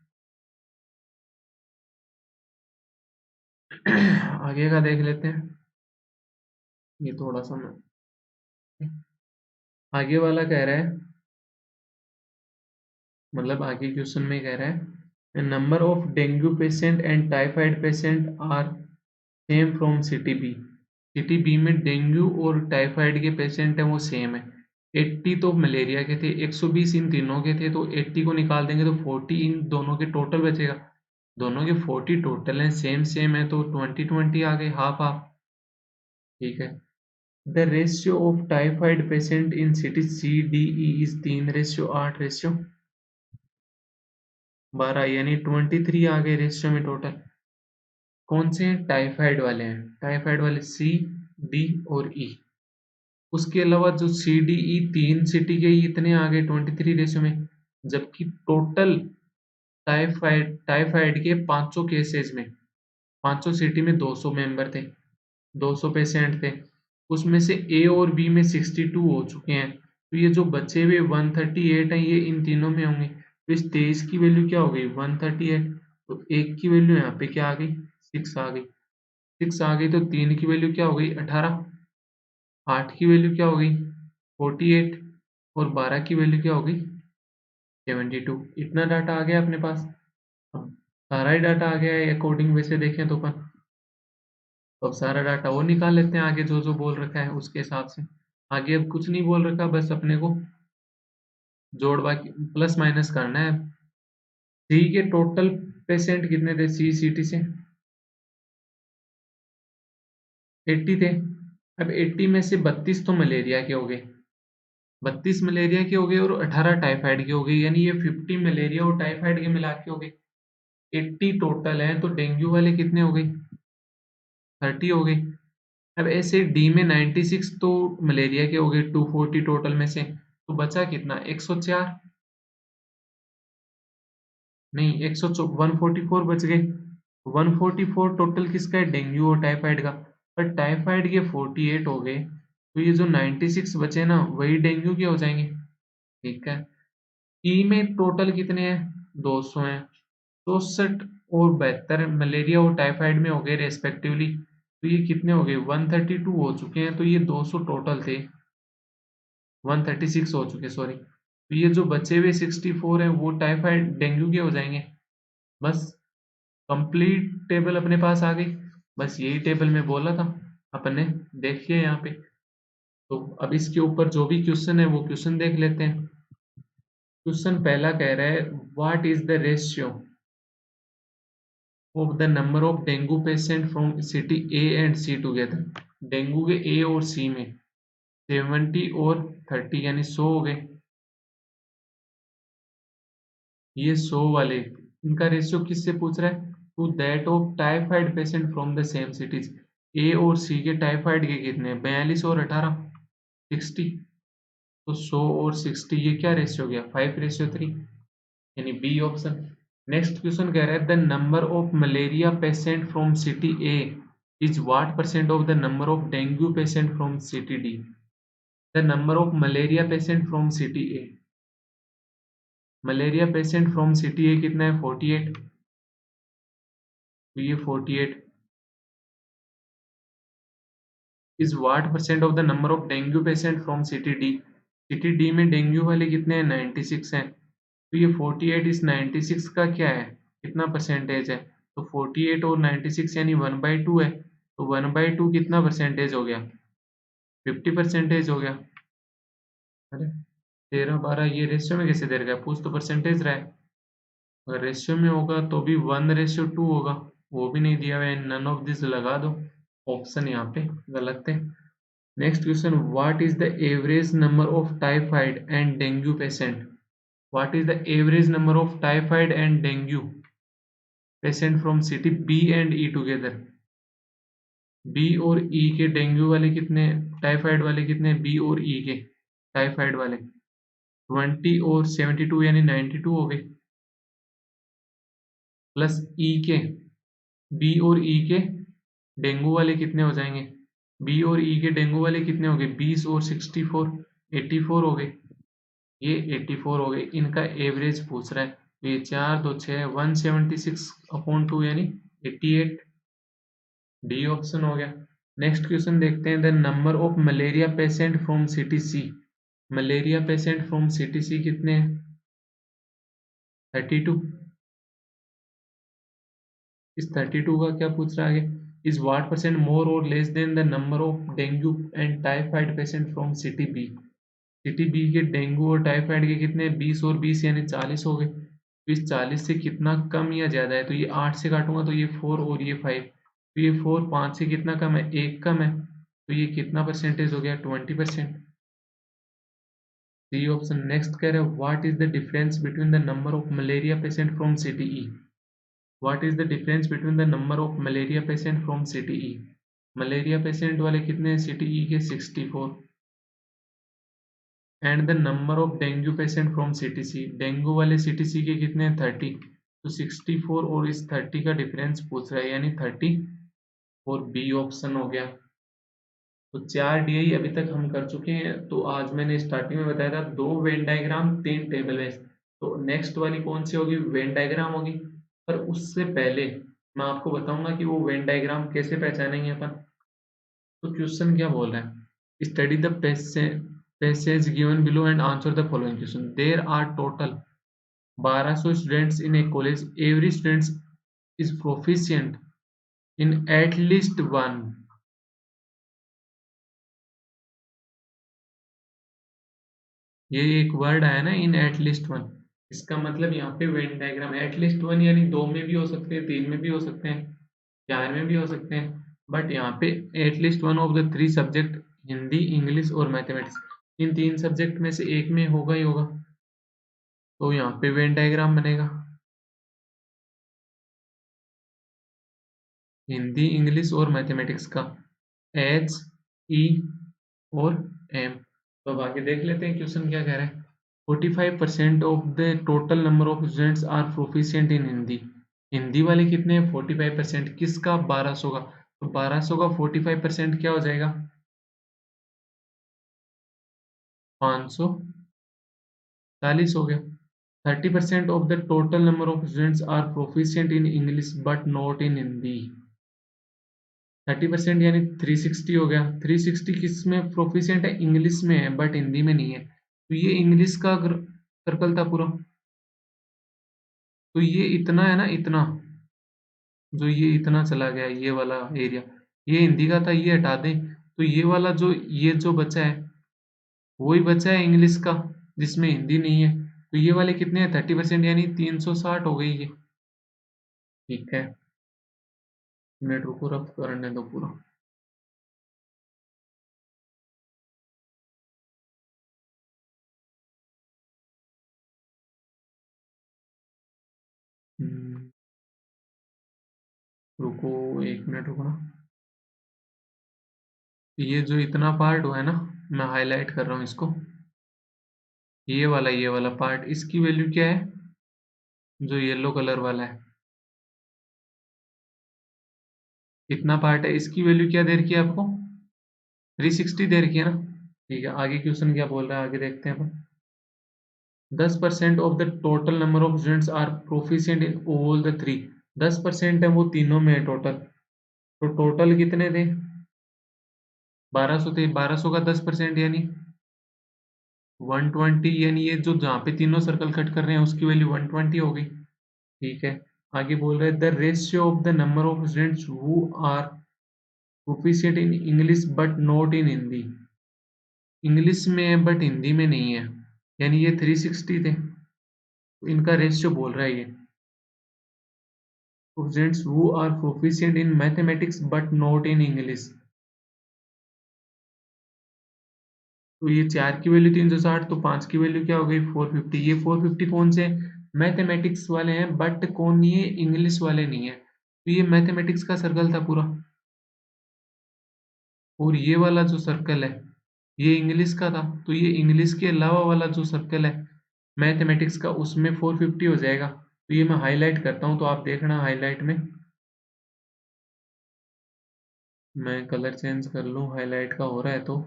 Speaker 1: आगे का देख लेते हैं। ये थोड़ा सा मैं आगे वाला कह रहा है, मतलब आगे क्वेश्चन में कह रहा है number of dengue patient and typhoid patient are same from city B. City B में डेंगू और टाइफाइड के पेशेंट हैं वो सेम है। 80 तो मलेरिया के थे, 120 इन तीनों के थे, तो 80 को निकाल देंगे तो 40 इन दोनों के टोटल बचेगा। दोनों के 40 टोटल हैं, सेम सेम है, तो 20-20 आ गए, हाफ हाफ। ठीक है। The ratio of typhoid patient in city C D E is 3:8:12 यानी 23 आ गए रेशियो में टोटल। कौन से हैं? टाइफाइड वाले हैं। टाइफाइड वाले सी, डी और ई। उसके अलावा जो सी डी ई तीन सिटी के ही इतने आ गए 23 रेशियो में। जबकि टोटल टाइफाइड के 500 केसेज में 500 सिटी में 200 मेंबर थे, 200 पेशेंट थे, उसमें से ए और बी में 62 हो चुके हैं। तो ये जो बचे हुए 138 हैं ये इन तीनों में होंगे। तो इस 23 की वैल्यू क्या हो गई 138, तो एक की वैल्यू यहाँ पे क्या आ गई 6 आ गई, 6 आ गई, तो 3 की वैल्यू क्या हो गई 18, 8 की वैल्यू क्या हो गई 48 और 12 की वैल्यू क्या हो गई 72। इतना डाटा आ गया अपने पास। अब सारा ही डाटा आ गया है अकॉर्डिंग वैसे देखें तो अपन, तो अब सारा डाटा वो निकाल लेते हैं आगे जो जो बोल रखा है उसके हिसाब से। आगे अब कुछ नहीं बोल रखा, बस अपने को जोड़ बाकी प्लस माइनस करना है। सी के टोटल पेशेंट कितने थे सी सिटी से 80 थे। अब 80 में से 32 तो मलेरिया के हो गए, 32 मलेरिया के हो गए और 18 टाइफाइड के हो गए, यानी ये 50 मलेरिया और टाइफाइड के मिला के हो गए। 80 टोटल है, तो डेंगू वाले कितने हो गए 30 हो गए। अब ऐसे डी में 96 तो मलेरिया के हो गए 240 टोटल में से, तो बचा कितना 104, नहीं 144 बच गए। 144 टोटल किसका है डेंगू और टाइफाइड का, पर टाइफाइड के 48 हो गए, तो ये जो 96 बचे ना वही डेंगू के हो जाएंगे। ठीक है, ई में टोटल कितने हैं 200 हैं, 64 और 72 मलेरिया और टाइफाइड में हो गए रेस्पेक्टिवली, तो ये कितने हो गए 132 हो चुके हैं, तो ये 200 टोटल थे, 136 हो चुके सॉरी, तो ये जो बचे हुए 64 हैं वो टाइफाइड डेंगू के हो जाएंगे। बस कंप्लीट टेबल अपने पास आ गई, बस यही टेबल में बोला था अपने, देखिए यहाँ पे। तो अब इसके ऊपर जो भी क्वेश्चन है वो क्वेश्चन देख लेते हैं। क्वेश्चन पहला कह रहा है what is the ratio of the number of dengue patient from city A and C together. Dengue के ए और सी में 70 और 30 यानी 100 हो गए, ये 100 वाले इनका रेशियो किससे पूछ रहा है to that of typhoid patient from the same cities. A और सी के टाइफाइड के कितने 42 और 18 60, तो 100 और 60 ये क्या रेशियो हो गया 5:3, यानी बी ऑप्शन। नेक्स्ट क्वेश्चन कह रहा है the number of malaria patient from city A is what percent of the number of dengue patient from city D. The number of malaria patient from city A, malaria patient from city A कितना है 48, तो ये 48 is what percent of the number of dengue patient from city D. City D में dengue वाले कितने हैं 96 हैं, तो ये 48 इस 96 का क्या है कितना परसेंटेज है, तो 48 और 96 यानी 1/2 है, तो 1/2 कितना परसेंटेज हो गया 50% हो गया। अरे 13-12 ये रेशियो में कैसे दे रखा है, पूछ तो परसेंटेज रहा है, अगर रेशियो में होगा तो भी 1:2 होगा, वो भी नहीं दिया हुआ है, नन ऑफ दिस लगा दो, ऑप्शन यहाँ पे गलत है। Next question what is the average number of typhoid and dengue patient, what is the average number of typhoid and dengue patient from city B and E together. B और E के dengue वाले कितने, typhoid वाले कितने, B और E के typhoid वाले 20 और 72 यानी 92 हो गए, प्लस ई के बी और ई के डेंगू वाले कितने हो जाएंगे, बी और ई के डेंगू वाले कितने हो गए 20 और 64 84 हो गए, ये 84 हो गए, इनका एवरेज पूछ रहा है, तो ये 4 2 6 176/2 यानी 88, डी ऑप्शन हो गया। नेक्स्ट क्वेश्चन देखते हैं the number of malaria patient from city C, malaria patient from city C कितने हैं 32, इस 32 का क्या पूछ रहा है आगे इज व्हाट परसेंट मोर और less than the number of dengue and typhoid patient from city B. City B के डेंगू और टाइफाइड के कितने 20 और 20 यानी 40 हो गए, तो इस 40 से कितना कम या ज्यादा है, तो ये 8 से काटूंगा तो ये 4 और ये 5, तो ये 4 5 से कितना कम है 1 कम है, तो ये कितना परसेंटेज हो गया 20%, सी ऑप्शन। नेक्स्ट कह रहे हैं what is the difference between the number of malaria patient from city E, what is the difference between the number of malaria patient from city E. Malaria patient वाले कितने हैं city ई के 64, and the number of dengue patient from CTC, dengue वाले CTC के कितने हैं 30, तो 64 और इस 30 का डिफरेंस पूछ रहा है यानी 30, और बी ऑप्शन हो गया। तो 4 डीआई अभी तक हम कर चुके हैं। तो आज मैंने स्टार्टिंग में बताया था 2 वेन डायग्राम 3 टेबल बेस, तो नेक्स्ट वाली कौन सी होगी, वेन डायग्राम होगी। पर उससे पहले मैं आपको बताऊंगा कि वो वेन डायग्राम कैसे पहचानेंगे अपन। तो क्वेश्चन क्या बोल रहा है, study the passage given below and answer the following question. There are total 1200 students in a college, every student is proficient in at least one, ये एक वर्ड आया ना, इन एट लीस्ट वन, इसका मतलब यहाँ पे Venn diagram eight least one यानी 2 में भी हो सकते हैं, 3 में भी हो सकते हैं, 4 में भी हो सकते हैं, बट यहाँ पे eight least one of the 3 subject, Hindi, English और मैथमेटिक्स, इन 3 सब्जेक्ट में से एक में होगा ही होगा। तो यहाँ पे वेन डायग्राम बनेगा हिंदी, इंग्लिश और मैथमेटिक्स का, एच, ई और एम। तो अब आगे देख लेते हैं क्वेश्चन क्या कह रहा है। 45% of the total number of students are proficient in Hindi, Hindi वाले कितने हैं 45%, किसका 1200 का, तो 1200 का 45% क्या हो जाएगा 540 हो गया। 30% of the total number of students are proficient in English but not in Hindi, 30% यानी 360 हो गया। 360 किस में प्रोफिशिएंट है, इंग्लिश में है बट हिंदी में नहीं है, तो ये इंग्लिश का सर्कल था पूरा। तो ये इतना है ना, इतना जो ये इतना चला गया ये वाला एरिया, ये हिंदी का था, ये हटा दें तो ये वाला जो ये जो बचा है वही बचा है इंग्लिश का, जिसमें हिंदी नहीं है। तो ये वाले कितने हैं 30% यानी 360 हो गई ये। ठीक है, मिनट रुको, रब करने दो पूरा। हम्म, रुको, 1 मिनट रुको ना। ये जो इतना पार्ट हुआ है ना, मैं हाईलाइट कर रहा हूँ इसको, ये वाला पार्ट, इसकी वैल्यू क्या है, जो येलो कलर वाला है, इतना पार्ट है, इसकी वैल्यू क्या दे रखी है आपको 360 दे रखी है ना। ठीक है, आगे क्वेश्चन क्या बोल रहा है, आगे देखते हैं अपन। 10% of the total number of students are proficient in all the three, 10% है वो तीनों में है टोटल, तो टोटल कितने थे 1200 थे, 1200 का 10% यानी 120, यानी ये जो जहाँ पे तीनों सर्कल कट कर रहे हैं उसकी वैल्यू 120 हो गई। ठीक है, आगे बोल रहे हैं the ratio of the number of students who are proficient in English but not in Hindi, English में है बट हिंदी में नहीं है, यानी ये 360 थे, तो इनका रेशियो बोल रहा है ये, students who are proficient in mathematics but not in English. तो ये 4 की वैल्यू 360, तो 5 की वैल्यू क्या हो गई 450, ये 450 कौन से मैथमेटिक्स वाले हैं बट कौन नहीं है, इंग्लिश वाले नहीं है, तो ये मैथमेटिक्स का सर्कल था पूरा। और ये वाला जो सर्कल है ये इंग्लिश का था, तो ये इंग्लिश के अलावा वाला जो सर्कल है मैथमेटिक्स का उसमें 450 हो जाएगा। तो ये मैं हाईलाइट करता हूँ, तो आप देखना हाईलाइट में, मैं कलर चेंज कर लूँ, हाईलाइट का हो रहा है तो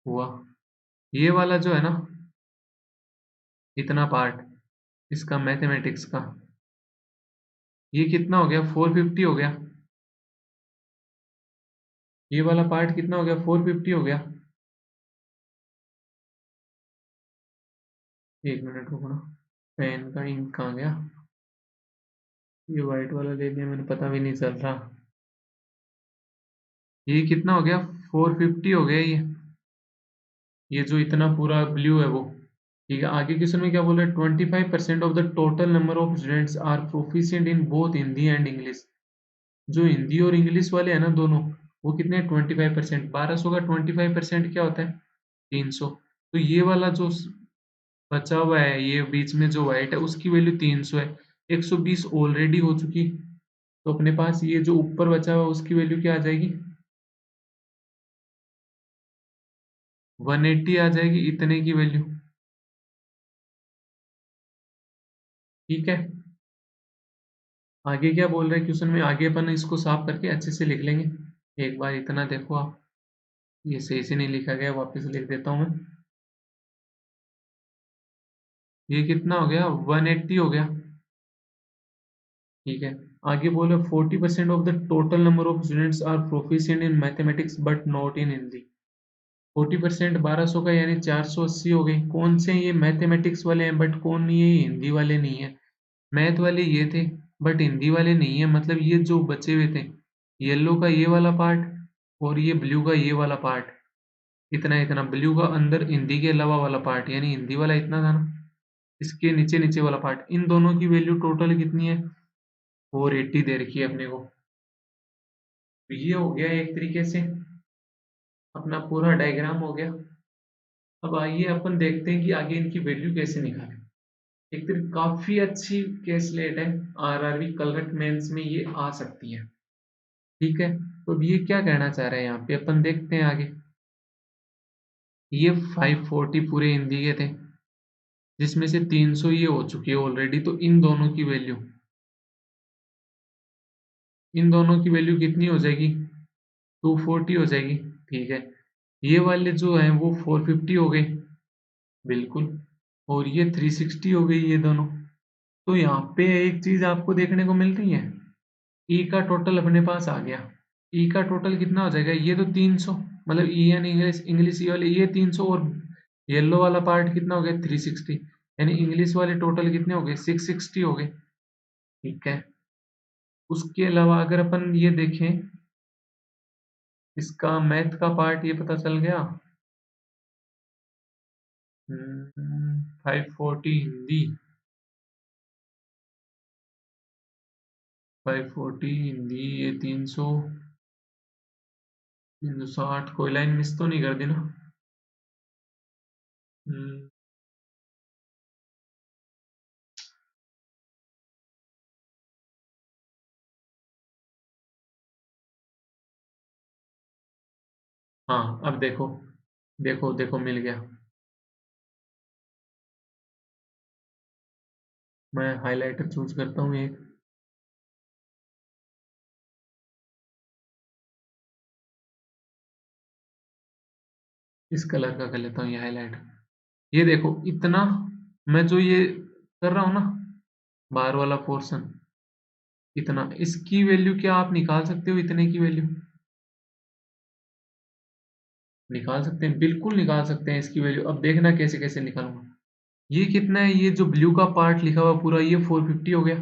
Speaker 1: हुआ। ये वाला जो है ना, इतना पार्ट इसका मैथमेटिक्स का, ये कितना हो गया 450 हो गया, ये वाला पार्ट कितना हो गया 450 हो गया। 1 मिनट रुकना, पेन का इंक कहाँ गया, ये वाइट वाला ले लिया मैंने, पता भी नहीं चल रहा, ये कितना हो गया 450 हो गया ये जो इतना पूरा ब्लू है वो। ठीक है, आगे क्वेश्चन में क्या बोल रहा है, 25% of the total number of students are proficient in both Hindi and English, जो हिंदी और इंग्लिश वाले हैं ना दोनों, वो कितने 25%, 1200 का 25% क्या होता है 300, तो ये वाला जो बचा हुआ है ये बीच में जो व्हाइट है उसकी वैल्यू 300 है, 120 ऑलरेडी हो चुकी, तो अपने पास ये जो ऊपर बचा हुआ है उसकी वैल्यू क्या आ जाएगी 180 आ जाएगी इतने की वैल्यू। ठीक है, आगे क्या बोल रहे हैं क्वेश्चन में, आगे अपन इसको साफ करके अच्छे से लिख लेंगे। एक बार इतना देखो आप, ये सही से नहीं लिखा गया, वापस लिख देता हूँ मैं। ये कितना हो गया, 180 हो गया। ठीक है, आगे बोले 40% of the total number of students are proficient in mathematics but not in Hindi. 40% 1200 का यानी 480 हो गई। कौन से ये मैथमेटिक्स वाले हैं बट कौन नहीं है, ये हिंदी वाले नहीं है। मैथ वाले ये थे बट हिंदी वाले नहीं है, मतलब ये जो बचे हुए थे, येलो का ये वाला पार्ट और ये ब्लू का ये वाला पार्ट, इतना इतना ब्लू का अंदर हिंदी के अलावा वाला पार्ट, यानी हिंदी वाला इतना था ना, इसके नीचे नीचे वाला पार्ट, इन दोनों की वैल्यू टोटल कितनी है, 480 दे रखी है अपने को। तो ये हो गया एक तरीके से अपना पूरा डायग्राम हो गया। अब आइए अपन देखते हैं कि आगे इनकी वैल्यू कैसे निकालें। एक तो काफी अच्छी केसलेट है, आरआरबी कलरट मेंस में ये आ सकती है। ठीक है, तो अब ये क्या कहना चाह रहे हैं यहाँ पे, अपन देखते हैं आगे। ये 540 पूरे हिंदी के थे, जिसमें से 300 ये हो चुकी है ऑलरेडी, तो इन दोनों की वैल्यू कितनी हो जाएगी, 240 हो जाएगी। ठीक है, ये वाले जो हैं वो 450 हो गए, बिल्कुल, और ये 360 हो गई ये दोनों। तो यहाँ पे एक चीज आपको देखने को मिल रही है, ई का टोटल अपने पास आ गया। ई का टोटल कितना हो जाएगा, ये तो 300, मतलब ई एन इंग्लिश, इंग्लिश ई वाले ये 300, और येलो वाला पार्ट कितना हो गया, 360, यानी इंग्लिश वाले टोटल कितने हो गए, 660 हो गए। ठीक है, उसके अलावा अगर अपन ये देखें, इसका मैथ का पार्ट ये पता चल गया, 540 हिंदी, 540 हिंदी, ये 360, कोई लाइन मिस तो नहीं कर दी ना। हम्म, हाँ अब देखो, देखो देखो मिल गया। मैं हाइलाइटर चूज करता हूँ एक, इस कलर का कर लेता हूँ ये हाइलाइटर। ये देखो इतना, मैं जो ये कर रहा हूँ ना, बाहर वाला पोर्शन, इतना, इसकी वैल्यू क्या आप निकाल सकते हो, इतने की वैल्यू निकाल सकते हैं, बिल्कुल निकाल सकते हैं इसकी वैल्यू। अब देखना कैसे कैसे निकालूंगा। ये कितना है, ये जो ब्लू का पार्ट लिखा हुआ पूरा, ये 450 हो गया।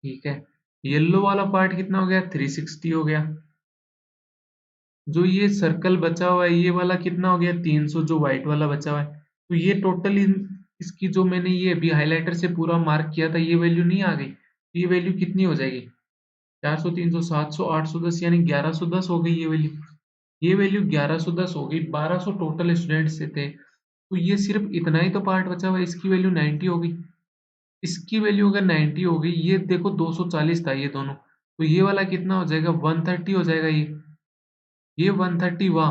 Speaker 1: ठीक है, येलो वाला पार्ट कितना हो गया, 360 हो गया। जो ये सर्कल बचा हुआ है ये वाला कितना हो गया, 300, जो व्हाइट वाला बचा हुआ है। तो ये टोटल इसकी जो मैंने ये अभी हाइलाइटर से पूरा मार्क किया था, ये वैल्यू नहीं आ गई, तो ये वैल्यू कितनी हो जाएगी, 400, 300, 700, 810, यानी 1110 हो गई ये वैल्यू। ये वैल्यू 1110 हो गई, 1200 टोटल स्टूडेंट से थे, तो ये सिर्फ इतना ही तो पार्ट बचा हुआ है, इसकी वैल्यू 90 हो गई। इसकी वैल्यू अगर 90 हो गई, ये देखो 240 था ये दोनों, तो ये वाला कितना हो जाएगा, 130 हो जाएगा ये 130 हुआ।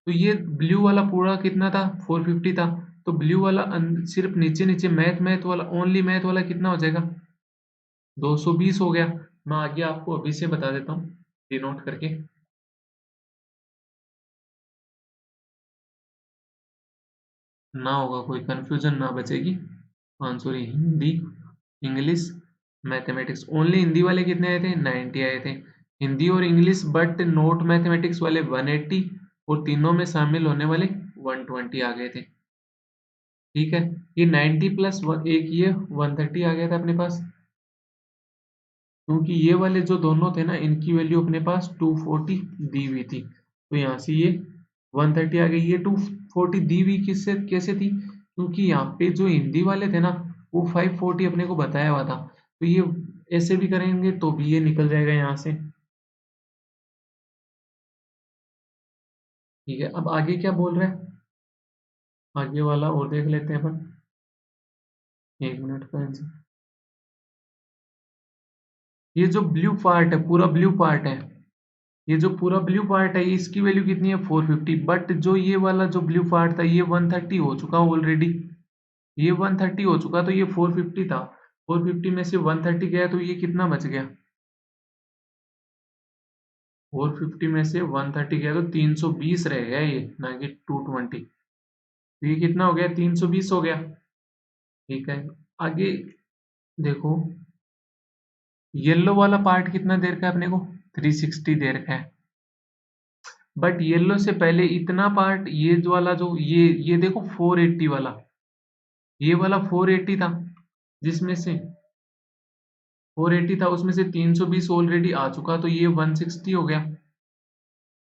Speaker 1: तो ये ब्लू वाला पूरा कितना था, 450 था, तो ब्लू वाला सिर्फ नीचे नीचे मैथ मैथ वाला, ओनली मैथ वाला कितना हो जाएगा, 220 हो गया। मैं आगे आपको अभी से बता देता हूँ, ये नोट करके। ना होगा कोई कंफ्यूजन, ना बचेगी। Answer Hindi, English, mathematics, only Hindi वाले कितने आए थे, 90 आए थे, हिंदी और इंग्लिश, बट नोट मैथमेटिक्स वाले 180, और तीनों में शामिल होने वाले 120 आ गए थे। ठीक है, ये 90 प्लस एक, ये 130 आ गया था अपने पास, क्योंकि ये वाले जो दोनों थे ना, इनकी वैल्यू अपने पास 240 दी हुई थी, तो यहाँ से ये 130 आ गई। ये 240 दी हुई किससे कैसे थी, क्योंकि यहाँ पे जो हिंदी वाले थे ना, वो 540 अपने को बताया हुआ था, तो ये ऐसे भी करेंगे तो भी ये निकल जाएगा यहाँ से। ठीक है, अब आगे क्या बोल रहे हैं, आगे वाला और देख लेते हैं अपन, 1 मिनट का आंसर। ये जो ब्लू पार्ट है, पूरा ब्लू पार्ट है, ये जो पूरा ब्लू पार्ट है इसकी वैल्यू कितनी है 450, बट जो ये वाला जो ब्लू पार्ट था ये 130 हो चुका ऑलरेडी, ये 130 हो चुका तो ये 450 था, 450 में से 130 गया तो ये कितना बच गया, 450 में से 130 गया तो 320 रह गया ये, ना कि 220, तो ये कितना हो गया 320 हो गया। ठीक है, आगे देखो येलो वाला पार्ट कितना देर का है अपने को 360 देर का है, बट येलो से पहले इतना पार्ट ये जो वाला जो ये देखो 480 वाला, ये वाला 480 था, जिसमें से 480 था उसमें से 320 ऑलरेडी आ चुका तो ये 160 हो गया,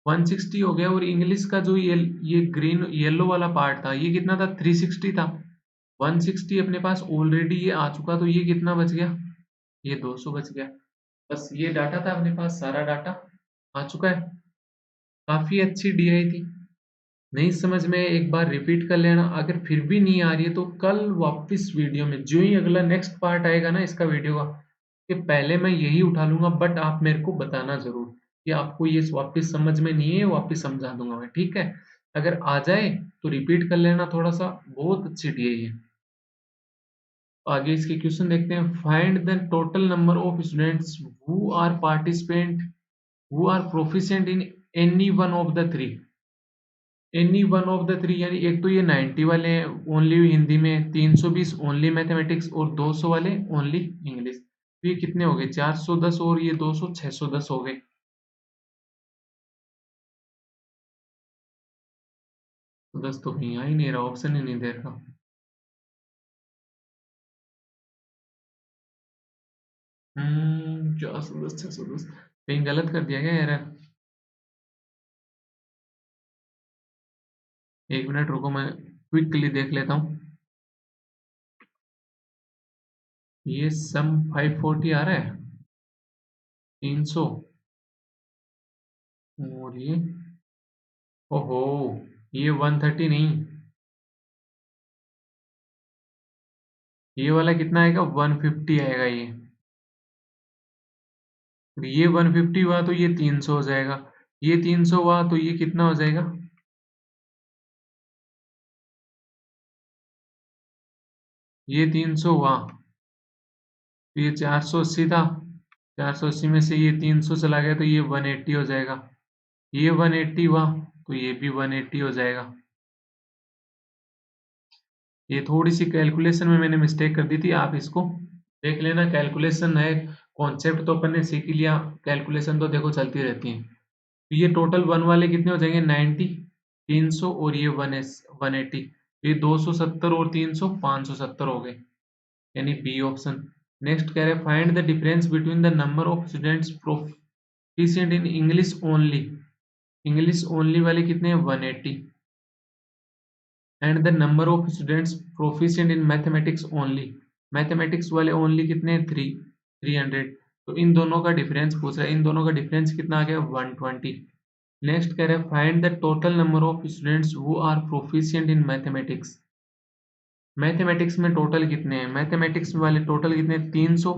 Speaker 1: 160 हो गया। और इंग्लिश का जो ये ग्रीन येलो वाला पार्ट था ये कितना था 360 था, 160 अपने पास ऑलरेडी ये आ चुका तो ये कितना बच गया, ये 200 बच गया। बस ये डाटा था अपने पास, सारा डाटा आ चुका है। काफी अच्छी डीआई थी, नहीं समझ में एक बार रिपीट कर लेना, अगर फिर भी नहीं आ रही है तो कल वापस वीडियो में जो ही अगला नेक्स्ट पार्ट आएगा ना इसका वीडियो का, कि पहले मैं यही उठा लूंगा, बट आप मेरे को बताना जरूर कि आपको ये वापस समझ में नहीं है, वापस समझा दूंगा मैं, ठीक है। अगर आ जाए तो रिपीट कर लेना थोड़ा सा, बहुत अच्छी डी है। आगे इसके क्वेश्चन देखते हैं। Find the total number of students who are participant who are proficient in any one of the three, any one of the three, यानी एक तो ये 90 वाले हैं ओनली हिंदी में, 320 ओनली मैथमेटिक्स और 200 वाले ओनली इंग्लिश, तो ये कितने हो गए 410 और ये 200 610 हो गए। तो 10 तो कहीं आ ही नहीं रहा, ऑप्शन ही नहीं दे रहा। 410 610 कहीं गलत कर दिया क्या यार। एक मिनट रुको, मैं क्विकली देख लेता हूँ। ये सम 540 आ रहा है, 300, और ये ओहो ये 130 नहीं, ये वाला कितना आएगा 150 आएगा ये, और ये 150 हुआ तो ये 300 हो जाएगा, ये 300 हुआ तो ये कितना हो जाएगा, ये 300 हुआ तो ये 480 था, 480 में से ये 300 चला गया तो ये 180 हो जाएगा, ये 180 हुआ तो ये भी 180 हो जाएगा। ये थोड़ी सी कैलकुलेशन में मैंने मिस्टेक कर दी थी, आप इसको देख लेना, कैलकुलेशन है, कॉन्सेप्ट तो अपन ने सीख ही लिया, कैलकुलेशन तो देखो चलती रहती है। तो ये टोटल वन वाले कितने हो जाएंगे 90, 300 और ये 180, ये 270 और 300 570 हो गए, यानी बी ऑप्शन। नेक्स्ट कह रहे हैं find the difference between the number of students proficient in English only, English only वाले कितने हैं 180, and the number of students proficient in mathematics only, mathematics वाले ओनली कितने हैं 300। तो इन दोनों का डिफरेंस पूछ रहा है, इन दोनों का डिफरेंस कितना आ गया 120। नेक्स्ट कह रहा है find the total number of students who are proficient in mathematics, mathematics में टोटल कितने हैं, मैथमेटिक्स वाले टोटल कितने 300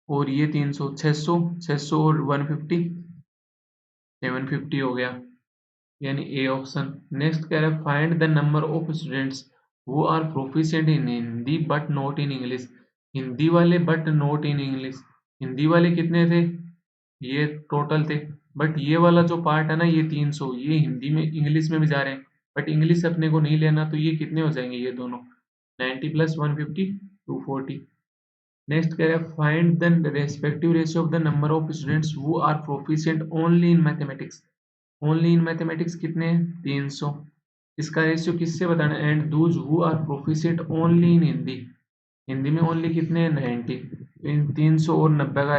Speaker 1: और ये 300 600, 600 और 150 750 हो गया, यानी ए ऑप्शन। नेक्स्ट कह रहा है find the number of students who are proficient in Hindi but not in English, Hindi वाले but not in English, Hindi वाले कितने थे, ये टोटल थे, बट ये वाला जो पार्ट है ना ये 300, ये हिंदी में इंग्लिश में भी जा रहे हैं, बट इंग्लिश अपने को नहीं लेना, तो ये कितने हो जाएंगे ये दोनों 90 प्लस 150 240। नेक्स्ट कह रहा है find the respective ratio of the number of students who are proficient only in mathematics, only in mathematics कितने हैं 300, इसका रेशियो किससे बताना है, and those who are proficient only in Hindi, Hindi में ओनली कितने हैं 90, इन 300 और 90 का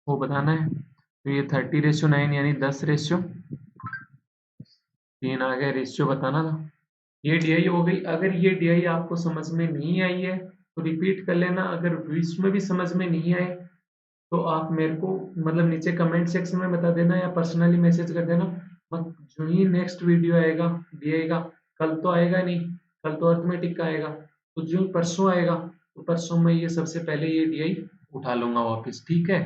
Speaker 1: वो बताना है, तो ये 30:9 यानी 10:3 आ गया, रेशियो बताना था। ये डीआई हो गई। अगर ये डीआई आपको समझ में नहीं आई है तो रिपीट कर लेना, अगर इसमें भी समझ में नहीं आए तो आप मेरे को मतलब नीचे कमेंट सेक्शन में बता देना या पर्सनली मैसेज कर देना। मत जो ही नेक्स्ट वीडियो आएगा डीआई का, कल तो आएगा नहीं, कल तो अर्थमेटिक का आएगा, तो जो परसों आएगा तो परसों में ये सबसे पहले ये डीआई उठा लूंगा वापस, ठीक है।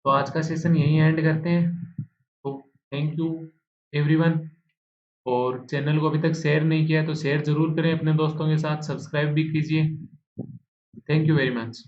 Speaker 1: तो आज का सेशन यहीं एंड करते हैं। तो थैंक यू एवरीवन। और चैनल को अभी तक शेयर नहीं किया है तो शेयर ज़रूर करें अपने दोस्तों के साथ, सब्सक्राइब भी कीजिए। Thank you very much.